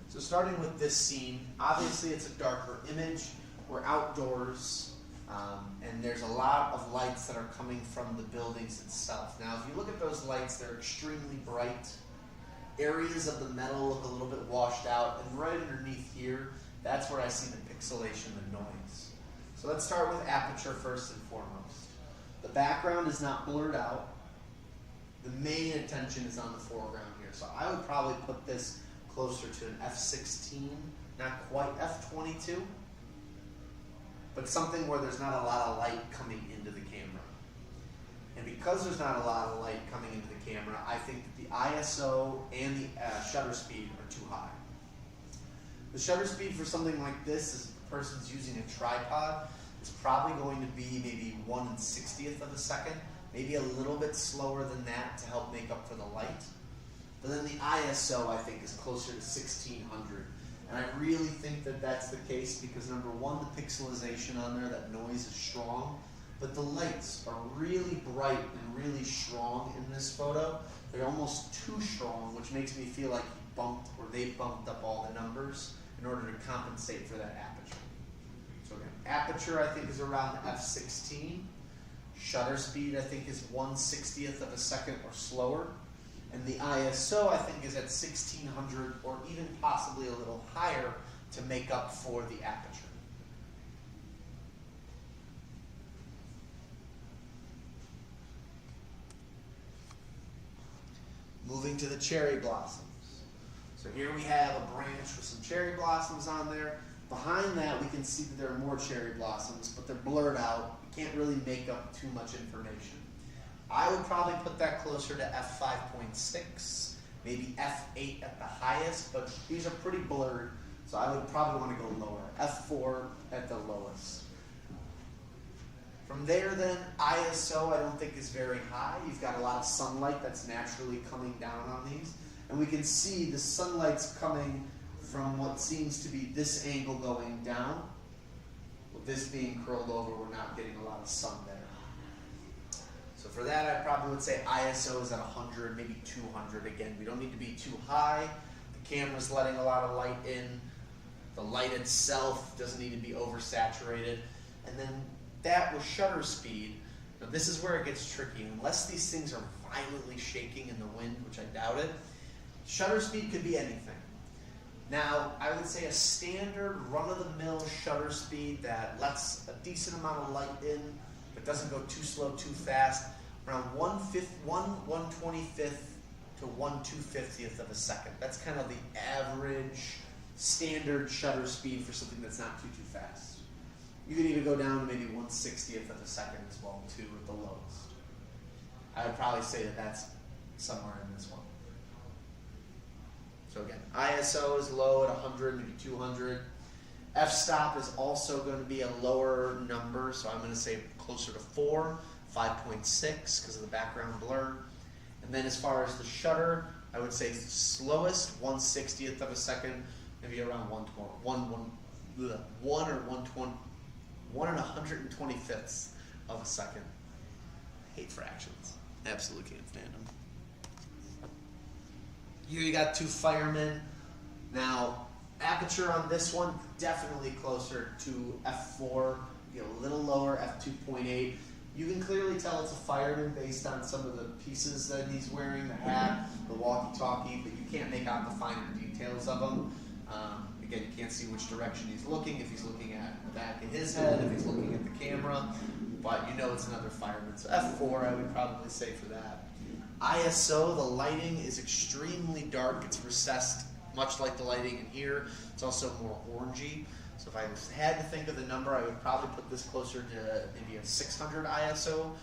So starting with this scene, obviously it's a darker image. We're outdoors. And there's a lot of lights that are coming from the buildings itself. Now, if you look at those lights, they're extremely bright. Areas of the metal look a little bit washed out, and right underneath here, that's where I see the pixelation, the noise. So let's start with aperture first and foremost. The background is not blurred out. The main attention is on the foreground here. So I would probably put this closer to an f16, not quite f22. But something where there's not a lot of light coming into the camera. And because there's not a lot of light coming into the camera, I think that the ISO and the shutter speed are too high. The shutter speed for something like this, is the person's using a tripod, is probably going to be maybe 1/60th of a second, maybe a little bit slower than that to help make up for the light. But then the ISO, I think, is closer to 1600. And I really think that that's the case because number one, the pixelization on there, that noise is strong, but the lights are really bright and really strong in this photo. They're almost too strong, which makes me feel like he bumped, or they bumped up all the numbers in order to compensate for that aperture. So again, aperture I think is around f16. Shutter speed I think is 1/60th of a second or slower. And the ISO I think is at 1600 or even possibly a little higher to make up for the aperture. Moving to the cherry blossoms. So here we have a branch with some cherry blossoms on there. Behind that we can see that there are more cherry blossoms, but they're blurred out. You can't really make up too much information. I would probably put that closer to f5.6, maybe f8 at the highest, but these are pretty blurred, so I would probably want to go lower. f4 at the lowest. From there then, ISO I don't think is very high. You've got a lot of sunlight that's naturally coming down on these. And we can see the sunlight's coming from what seems to be this angle going down. With this being curled over, we're not getting a lot of sun there. So for that, I probably would say ISO is at 100, maybe 200. Again, we don't need to be too high. The camera's letting a lot of light in. The light itself doesn't need to be oversaturated. And then that with shutter speed, now this is where it gets tricky. Unless these things are violently shaking in the wind, which I doubt it, shutter speed could be anything. Now, I would say a standard run-of-the-mill shutter speed that lets a decent amount of light in, but doesn't go too slow, too fast, around 1/25th to 1/250th of a second. That's kind of the average standard shutter speed for something that's not too fast. You could even go down to maybe 1/60th of a second as well, too, at the lowest. I would probably say that that's somewhere in this one. So again, ISO is low at 100, maybe 200. F-stop is also going to be a lower number, so I'm going to say closer to 4, 5.6 because of the background blur. And then as far as the shutter, I would say slowest, 1/60th of a second, maybe around 1 and 125ths of a second. I hate fractions. Absolutely can't stand them. Here you got two firemen. Now, aperture on this one, definitely closer to f4, get a little lower, f2.8. You can clearly tell it's a fireman based on some of the pieces that he's wearing, the hat, the walkie-talkie, but you can't make out the finer details of them. Again, you can't see which direction he's looking, if he's looking at the back of his head, if he's looking at the camera, but you know it's another fireman. So f4 I would probably say for that. ISO, the lighting is extremely dark. It's recessed, much like the lighting in here. It's also more orangey. So if I had to think of the number, I would probably put this closer to maybe a 600 ISO,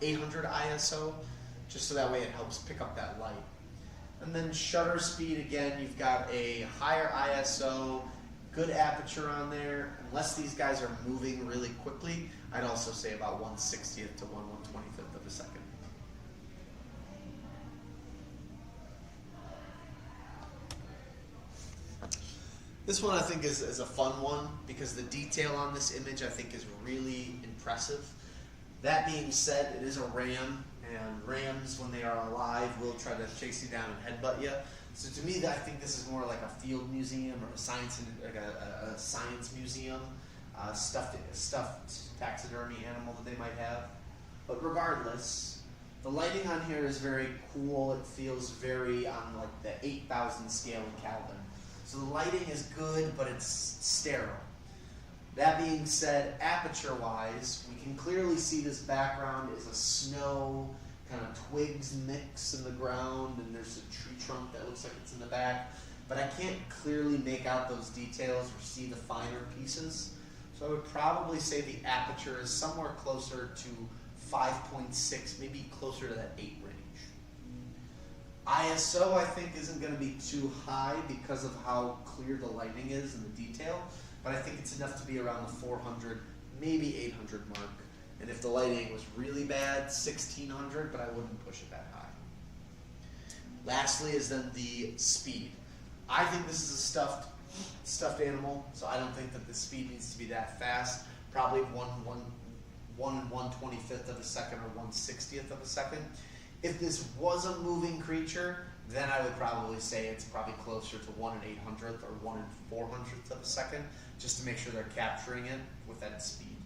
800 ISO, just so that way it helps pick up that light. And then shutter speed, again, you've got a higher ISO, good aperture on there. Unless these guys are moving really quickly, I'd also say about 1/60th to 1/125th of a second. This one I think is a fun one because the detail on this image I think is really impressive. That being said, it is a ram, and rams, when they are alive, will try to chase you down and headbutt you. So to me, I think this is more like a field museum or a science museum, stuffed taxidermy animal that they might have. But regardless, the lighting on here is very cool. It feels very on like the 8,000 scale in Kelvin. So the lighting is good, but it's sterile. That being said, aperture-wise, we can clearly see this background is a snow, kind of twigs mix in the ground, and there's a tree trunk that looks like it's in the back. But I can't clearly make out those details or see the finer pieces. So I would probably say the aperture is somewhere closer to 5.6, maybe closer to that 8 range. ISO, I think, isn't going to be too high because of how clear the lighting is and the detail, but I think it's enough to be around the 400, maybe 800 mark. And if the lighting was really bad, 1600, but I wouldn't push it that high. Lastly is then the speed. I think this is a stuffed animal, so I don't think that the speed needs to be that fast. Probably 1/125th of a second or 1/60th of a second. If this was a moving creature, then I would probably say it's probably closer to 1/800th or 1/400th of a second, just to make sure they're capturing it with that speed.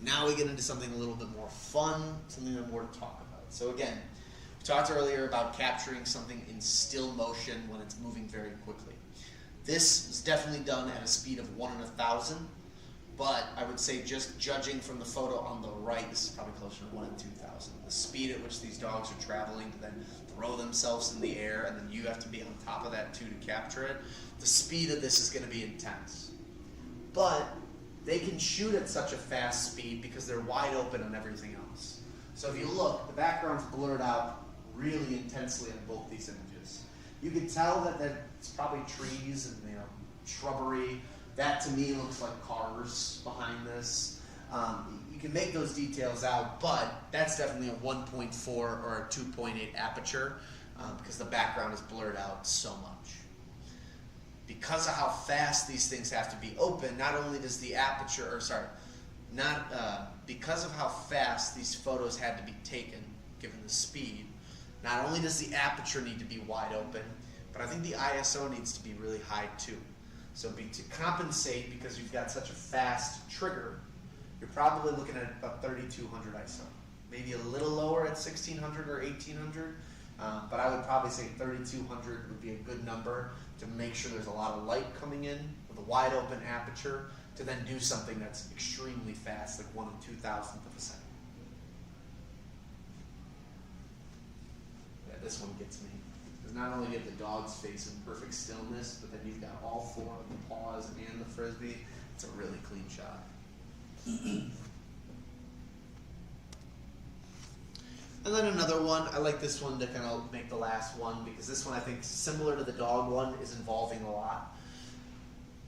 Now we get into something a little bit more fun, something more to talk about. So again, we talked earlier about capturing something in still motion when it's moving very quickly. This is definitely done at a speed of 1 in 1,000, but I would say just judging from the photo on the right, this is probably closer to 1 in 2,000. The speed at which these dogs are traveling to then throw themselves in the air, and then you have to be on top of that too to capture it. The speed of this is going to be intense. But they can shoot at such a fast speed because they're wide open on everything else. So if you look, the background's blurred out really intensely in both these images. You can tell that it's probably trees and shrubbery. That to me looks like cars behind this. You can make those details out, but that's definitely a 1.4 or a 2.8 aperture because the background is blurred out so much. Because of how fast these things have to be open, not only does the aperture, because of how fast these photos had to be taken, given the speed, not only does the aperture need to be wide open, but I think the ISO needs to be really high too. So to compensate, because you've got such a fast trigger, you're probably looking at about 3200 ISO. Maybe a little lower at 1600 or 1800, but I would probably say 3200 would be a good number to make sure there's a lot of light coming in with a wide open aperture to then do something that's extremely fast, like 1 in 2,000th of a second. Yeah, this one gets me. Because not only do you have the dog's face in perfect stillness, but then you've got all 4 of the paws and the frisbee. It's a really clean shot. And then another one, I like this one to kind of make the last one because this one I think similar to the dog one is involving a lot.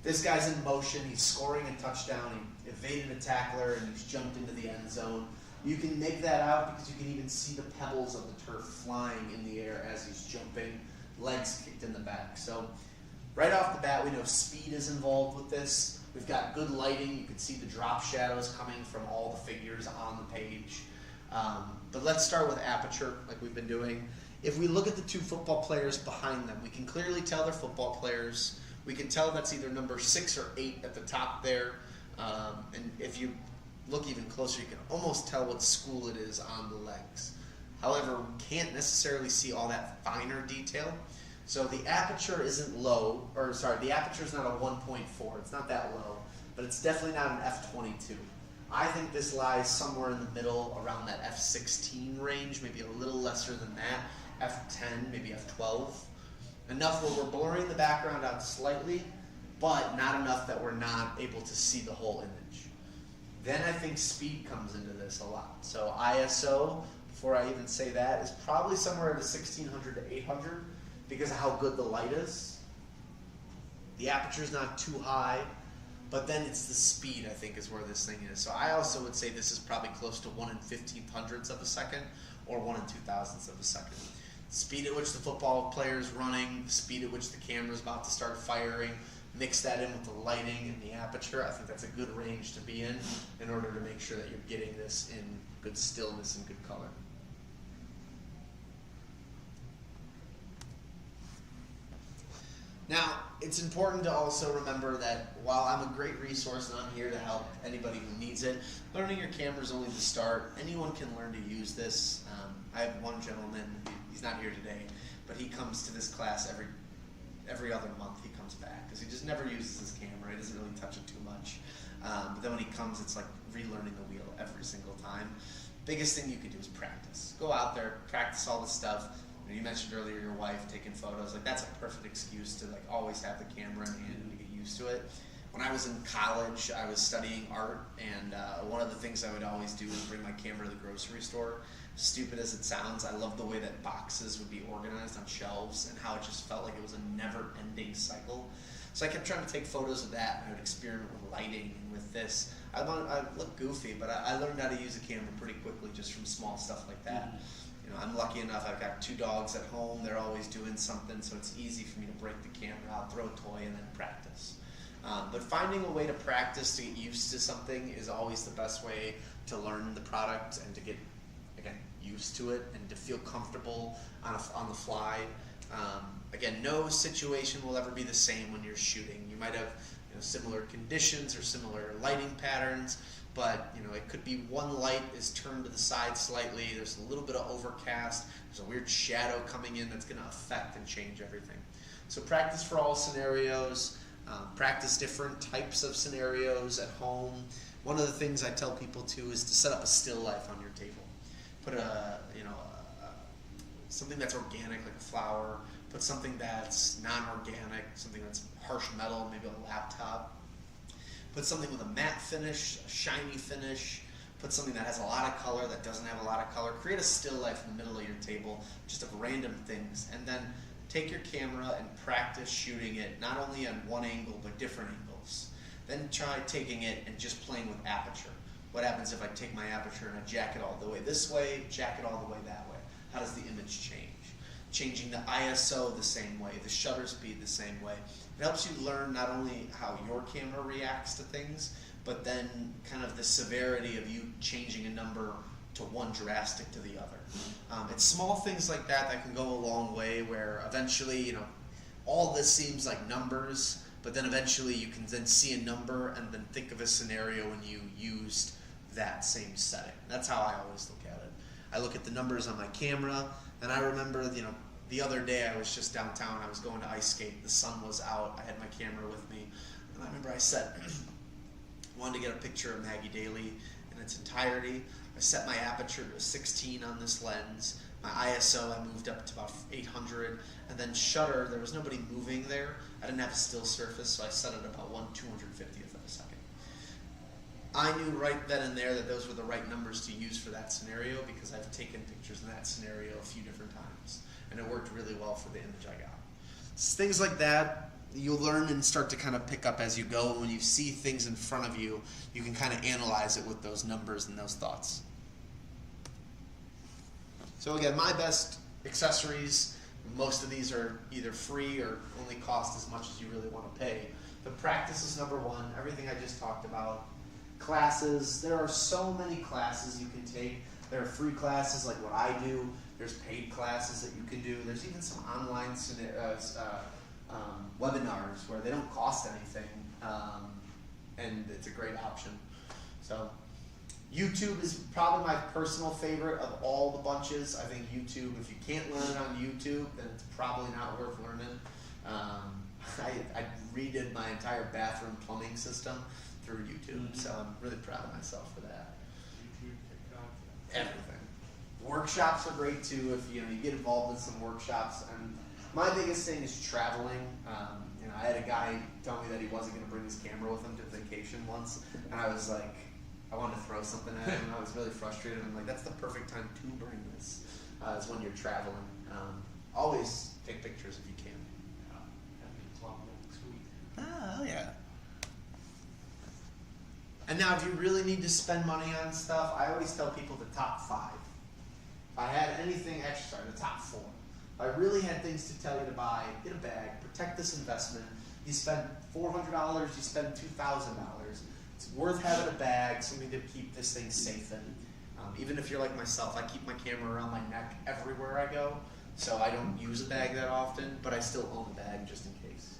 This guy's in motion, he's scoring a touchdown, he evaded a tackler and he's jumped into the end zone. You can make that out because you can even see the pebbles of the turf flying in the air as he's jumping, legs kicked in the back. So right off the bat we know speed is involved with this. We've got good lighting, you can see the drop shadows coming from all the figures on the page. But let's start with aperture, like we've been doing. If we look at the 2 football players behind them, we can clearly tell they're football players. We can tell that's either number 6 or 8 at the top there. And if you look even closer, you can almost tell what school it is on the legs. However, we can't necessarily see all that finer detail. So the aperture isn't low, or sorry, the aperture is not a 1.4. It's not that low, but it's definitely not an f/22. I think this lies somewhere in the middle around that f/16 range, maybe a little lesser than that, f/10, maybe f/12. Enough where we're blurring the background out slightly, but not enough that we're not able to see the whole image. Then I think speed comes into this a lot. So ISO, before I even say that, is probably somewhere at a 1600 to 800 because of how good the light is. The aperture is not too high. But then it's the speed, I think, is where this thing is. So I also would say this is probably close to 1 in 1500ths of a second or 1 in 2000ths of a second. The speed at which the football player is running, the speed at which the camera is about to start firing, mix that in with the lighting and the aperture. I think that's a good range to be in order to make sure that you're getting this in good stillness and good color. Now, it's important to also remember that while I'm a great resource and I'm here to help anybody who needs it, learning your camera is only the start. Anyone can learn to use this. I have one gentleman, he's not here today, but he comes to this class every other month he comes back because he just never uses his camera. He doesn't really touch it too much. But then when he comes, it's like relearning the wheel every single time. Biggest thing you can do is practice. Go out there, practice all this stuff. You mentioned earlier your wife taking photos. Like that's a perfect excuse to like always have the camera in hand and to get used to it. When I was in college, I was studying art, and one of the things I would always do is bring my camera to the grocery store. Stupid as it sounds, I love the way that boxes would be organized on shelves and how it just felt like it was a never-ending cycle. So I kept trying to take photos of that, and I would experiment with lighting and with this. I look goofy, but I learned how to use a camera pretty quickly just from small stuff like that. You know, I'm lucky enough, I've got 2 dogs at home. They're always doing something, so it's easy for me to break the camera out, throw a toy, and then practice. But finding a way to practice to get used to something is always the best way to learn the product and to get, again, used to it and to feel comfortable on the fly. Again, no situation will ever be the same when you're shooting. You might have similar conditions or similar lighting patterns, but it could be one light is turned to the side slightly, there's a little bit of overcast, there's a weird shadow coming in that's going to affect and change everything. So practice for all scenarios. Practice different types of scenarios at home. One of the things I tell people too is to set up a still life on your table. Put something that's organic, like a flower. Put something that's non-organic, something that's harsh metal, maybe a laptop. Put something with a matte finish, a shiny finish. Put something that has a lot of color, that doesn't have a lot of color. Create a still life in the middle of your table, just of random things, and then take your camera and practice shooting it, not only on one angle, but different angles. Then try taking it and just playing with aperture. What happens if I take my aperture and I jack it all the way this way, jack it all the way that way? How does the image change? Changing the ISO the same way, the shutter speed the same way. It helps you learn not only how your camera reacts to things, but then kind of the severity of you changing a number to one drastic to the other. It's small things like that that can go a long way, where eventually, all this seems like numbers, but then eventually you can then see a number and then think of a scenario when you used that same setting. That's how I always look at it. I look at the numbers on my camera, and I remember, the other day I was just downtown, I was going to ice skate, the sun was out, I had my camera with me, and I remember I set, wanted to get a picture of Maggie Daly in its entirety. I set my aperture to 16 on this lens. My ISO I moved up to about 800, and then shutter, there was nobody moving there. I didn't have a still surface, so I set it about 1/250th of a second. I knew right then and there that those were the right numbers to use for that scenario, because I've taken pictures in that scenario a few different times, and it worked really well for the image I got. Things like that you'll learn and start to kind of pick up as you go. When you see things in front of you, you can kind of analyze it with those numbers and those thoughts. So again, my best accessories, most of these are either free or only cost as much as you really want to pay. But practice is number one, everything I just talked about. Classes, there are so many classes you can take. There are free classes like what I do. There's paid classes that you can do. There's even some online webinars where they don't cost anything, and it's a great option. So YouTube is probably my personal favorite of all the bunches. I think YouTube, if you can't learn it on YouTube, then it's probably not worth learning. I redid my entire bathroom plumbing system through YouTube, so I'm really proud of myself for that. YouTube, TikTok, Everything. Workshops are great too if you get involved in some workshops. And my biggest thing is traveling. I had a guy tell me that he wasn't going to bring his camera with him to vacation once, and I was like, I wanted to throw something at him. I was really frustrated. I'm like, that's the perfect time to bring this. Is when you're traveling. Always take pictures if you can. having a club next week. Oh yeah. And now, if you really need to spend money on stuff, I always tell people the top 5. If I had anything extra, the top 4. If I really had things to tell you to buy, get a bag, protect this investment. You spend $400, you spend $2,000. It's worth having a bag, something to keep this thing safe in. Even if you're like myself, I keep my camera around my neck everywhere I go, so I don't use a bag that often, but I still own a bag just in case.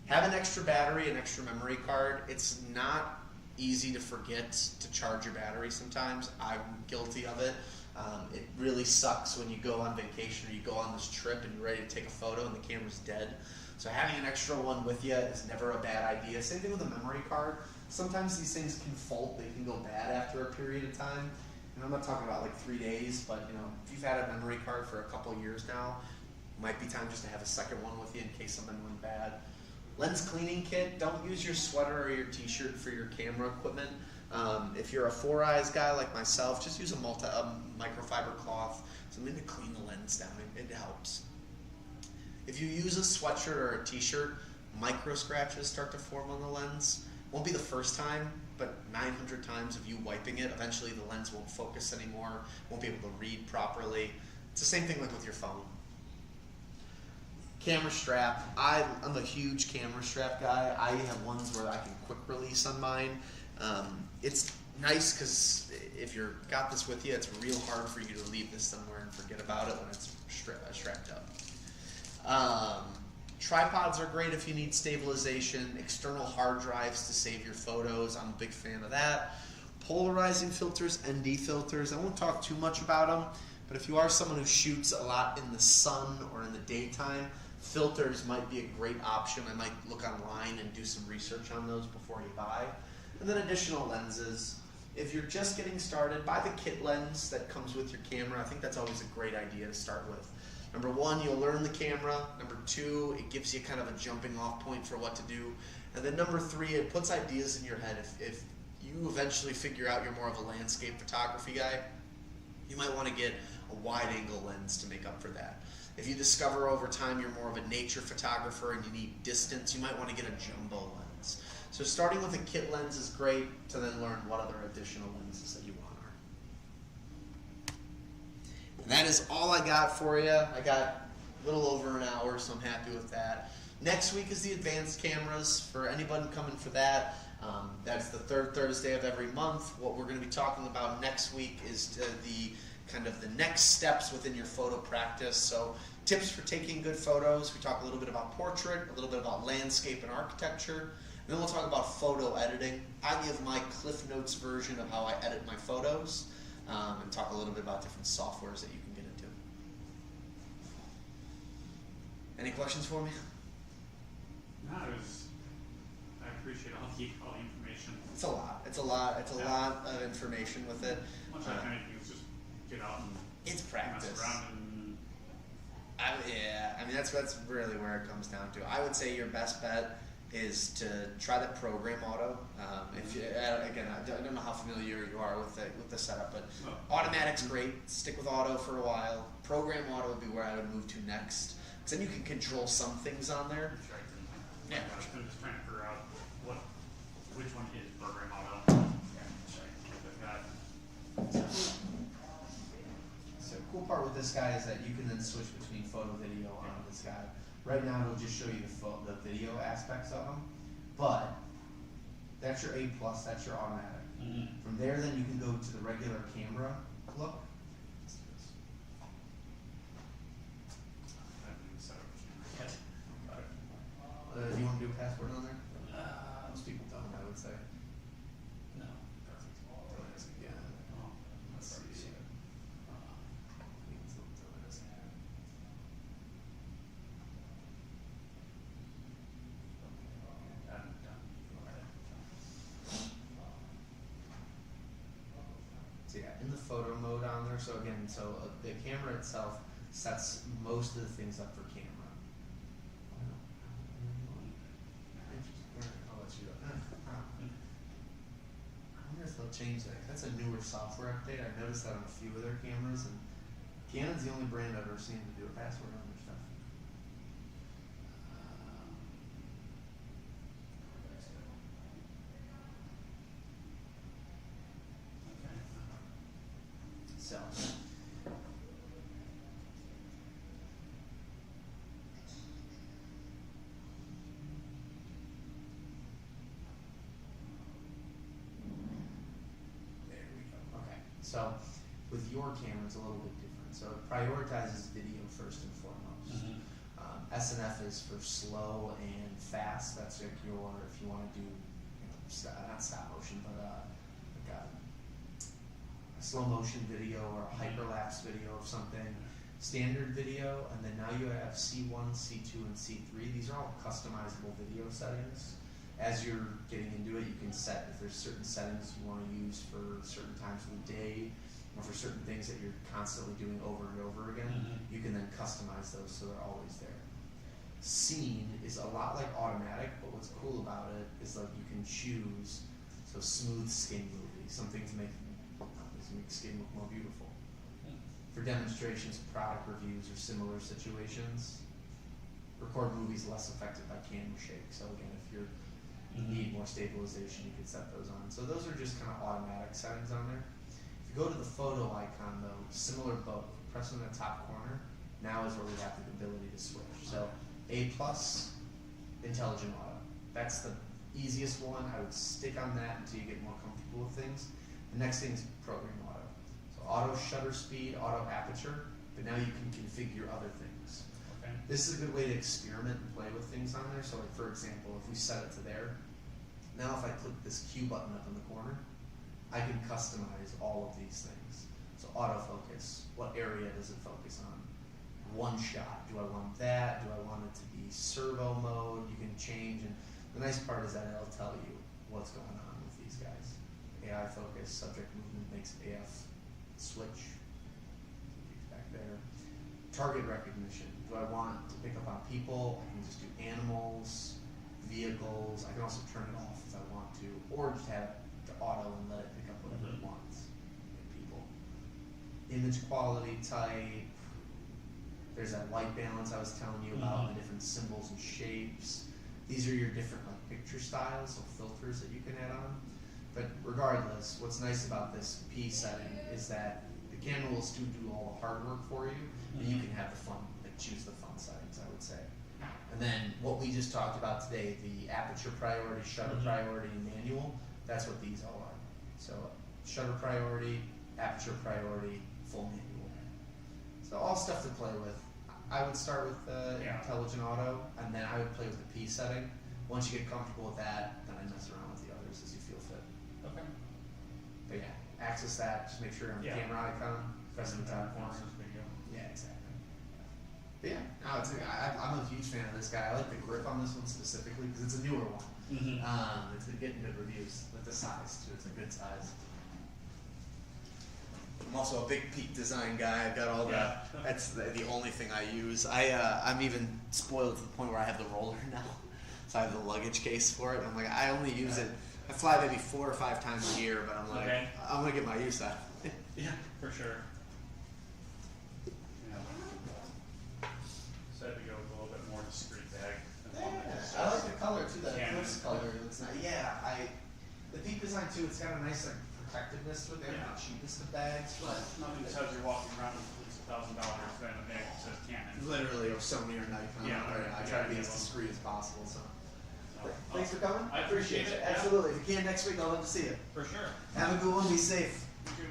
Have an extra battery, an extra memory card. It's not easy to forget to charge your battery sometimes. I'm guilty of it. It really sucks when you go on vacation or you go on this trip and you're ready to take a photo and the camera's dead. So having an extra one with you is never a bad idea. Same thing with a memory card. Sometimes these things can fault, they can go bad after a period of time. And I'm not talking about like 3 days, but if you've had a memory card for a couple of years now, it might be time just to have a second one with you in case something went bad. Lens cleaning kit, don't use your sweater or your t-shirt for your camera equipment. If you're a 4-eyes guy like myself, just use a microfiber cloth, something to clean the lens down. It helps. If you use a sweatshirt or a t-shirt, micro scratches start to form on the lens. Won't be the first time, but 900 times of you wiping it, eventually the lens won't focus anymore, won't be able to read properly. It's the same thing like with your phone. Camera strap. I'm a huge camera strap guy. I have ones where I can quick release on mine. It's nice because if you've got this with you, it's real hard for you to leave this somewhere and forget about it when it's strapped up. Tripods are great if you need stabilization. External hard drives to save your photos. I'm a big fan of that. Polarizing filters, ND filters. I won't talk too much about them, but if you are someone who shoots a lot in the sun or in the daytime, filters might be a great option. I might look online and do some research on those before you buy. And then additional lenses. If you're just getting started, buy the kit lens that comes with your camera. I think that's always a great idea to start with. Number one, you'll learn the camera. Number two, it gives you kind of a jumping off point for what to do. And then number three, it puts ideas in your head. If you eventually figure out you're more of a landscape photography guy, you might want to get a wide angle lens to make up for that. If you discover over time you're more of a nature photographer and you need distance, you might want to get a jumbo lens. So starting with a kit lens is great to then learn what other additional lenses that you want are. And that is all I got for you. I got a little over an hour, so I'm happy with that. Next week is the advanced cameras for anybody coming for that. That's the third Thursday of every month. What we're going to be talking about next week is the next steps within your photo practice. So tips for taking good photos. We talk a little bit about portrait, a little bit about landscape and architecture. And then we'll talk about photo editing. I give my Cliff Notes version of how I edit my photos, and talk a little bit about different softwares that you can get into. Any questions for me? No, I appreciate all the information. It's a lot. It's a lot of information with it. Much like anything, it's just get out and it's practice. Mess around and I mean that's really where it comes down to. I would say your best bet is to try the program auto. If you, again, I don't know how familiar you are with the setup, but automatic's great. Stick with auto for a while. Program auto would be where I would move to next, because then you can control some things on there. Yeah. I'm just trying to figure out which one is program auto. So the cool part with this guy is that you can then switch between photo, video on this guy. Right now it'll just show you the video aspects of them, but that's your A+, that's your automatic. Mm-hmm. From there then you can go to the regular camera look. Do you want to do a password on there? Most people don't, I would say. No. Again. Let's see. So yeah, in the photo mode on there, so again, the camera itself sets most of the things up for camera. I'll let you go. I wonder if they'll change that. That's a newer software update. I noticed that on a few of their cameras, and Canon's the only brand I've ever seen to do a password on their stuff. So. There we go. Okay. So with your camera, it's a little bit different. So it prioritizes video first and foremost. Mm-hmm. SNF is for slow and fast. That's like your, if you want to do, not stop motion, but like a slow motion video or a hyperlapse video of something, standard video, and then now you have C1, C2, and C3. These are all customizable video settings. As you're getting into it, you can set if there's certain settings you want to use for certain times of the day, or for certain things that you're constantly doing over and over again. Mm-hmm. You can then customize those so they're always there. scene is a lot like automatic, but what's cool about it is like you can choose, so smooth skin movie, something to make skin look more beautiful. For demonstrations, product reviews, or similar situations, record movies less affected by camera shake. So again, if you need more stabilization, you can set those on. So those are just kind of automatic settings on there. If you go to the photo icon though, similar both, press on the top corner, now is where we have the ability to switch. So A+, intelligent auto. That's the easiest one. I would stick on that until you get more comfortable with things. The next thing is program auto. So auto shutter speed, auto aperture, but now you can configure other things. Okay. This is a good way to experiment and play with things on there. So like for example, if we set it to there, now if I click this Q button up in the corner, I can customize all of these things. So autofocus, what area does it focus on? One shot, do I want that? Do I want it to be servo mode? You can change, and the nice part is that it'll tell you what's going on with these guys. AI focus, subject movement makes AF switch, back there. Target recognition, do I want to pick up on people? I can just do animals, vehicles. I can also turn it off if I want to, or just have it to auto and let it pick up whatever it wants. People. Image quality type. There's that white balance I was telling you about, the different symbols and shapes. These are your different like picture styles, so filters that you can add on. But regardless, what's nice about this P setting is that the camera will still do all the hard work for you, and you can have the fun, like choose the fun settings, I would say. And then what we just talked about today, the aperture priority, shutter priority, and manual, that's what these all are. So shutter priority, aperture priority, full manual. So all stuff to play with. I would start with intelligent auto, and then I would play with the P setting. Once you get comfortable with that, then I mess around with the others as you feel fit. Okay. But yeah, access that. Just make sure you're on the camera icon, press the top corner. Yeah, exactly. But yeah, no, I'm a huge fan of this guy. I like the grip on this one specifically because it's a newer one. It's been getting good reviews with the size too. It's a good size. I'm also a big Peak Design guy. I've got all that. That's the only thing I use. I'm even spoiled to the point where I have the roller now. So I have the luggage case for it. I'm like, I only use it. I fly maybe 4 or 5 times a year, but I'm like, I'm gonna get my use out of it. Yeah, for sure. Yeah. Said to go with a little bit more discreet bag. I like the color too. That eclipse color looks nice. Yeah, the Peak Design too. It's got a nice like protectiveness to it. They're not the cheapest of bags, but nothing tells you're walking around with at least $1,000 than a bag that says Canon. literally, or Sony or Nikon. Yeah, I try to be as discreet as possible. So. Thanks for coming. I appreciate it. Absolutely. If you can next week, I'll love to see you. For sure. Have a good one. Be safe. You too.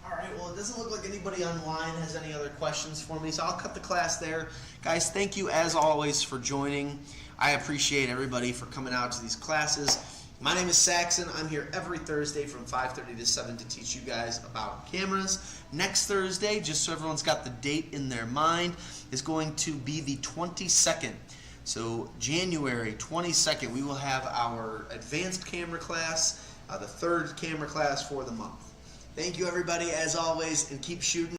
All right. Well, it doesn't look like anybody online has any other questions for me, so I'll cut the class there. Guys, thank you as always for joining. I appreciate everybody for coming out to these classes. My name is Saxon. I'm here every Thursday from 5:30 to 7 to teach you guys about cameras. Next Thursday, just so everyone's got the date in their mind, is going to be the 22nd. So January 22nd, we will have our advanced camera class, the 3rd camera class for the month. Thank you, everybody, as always, and keep shooting.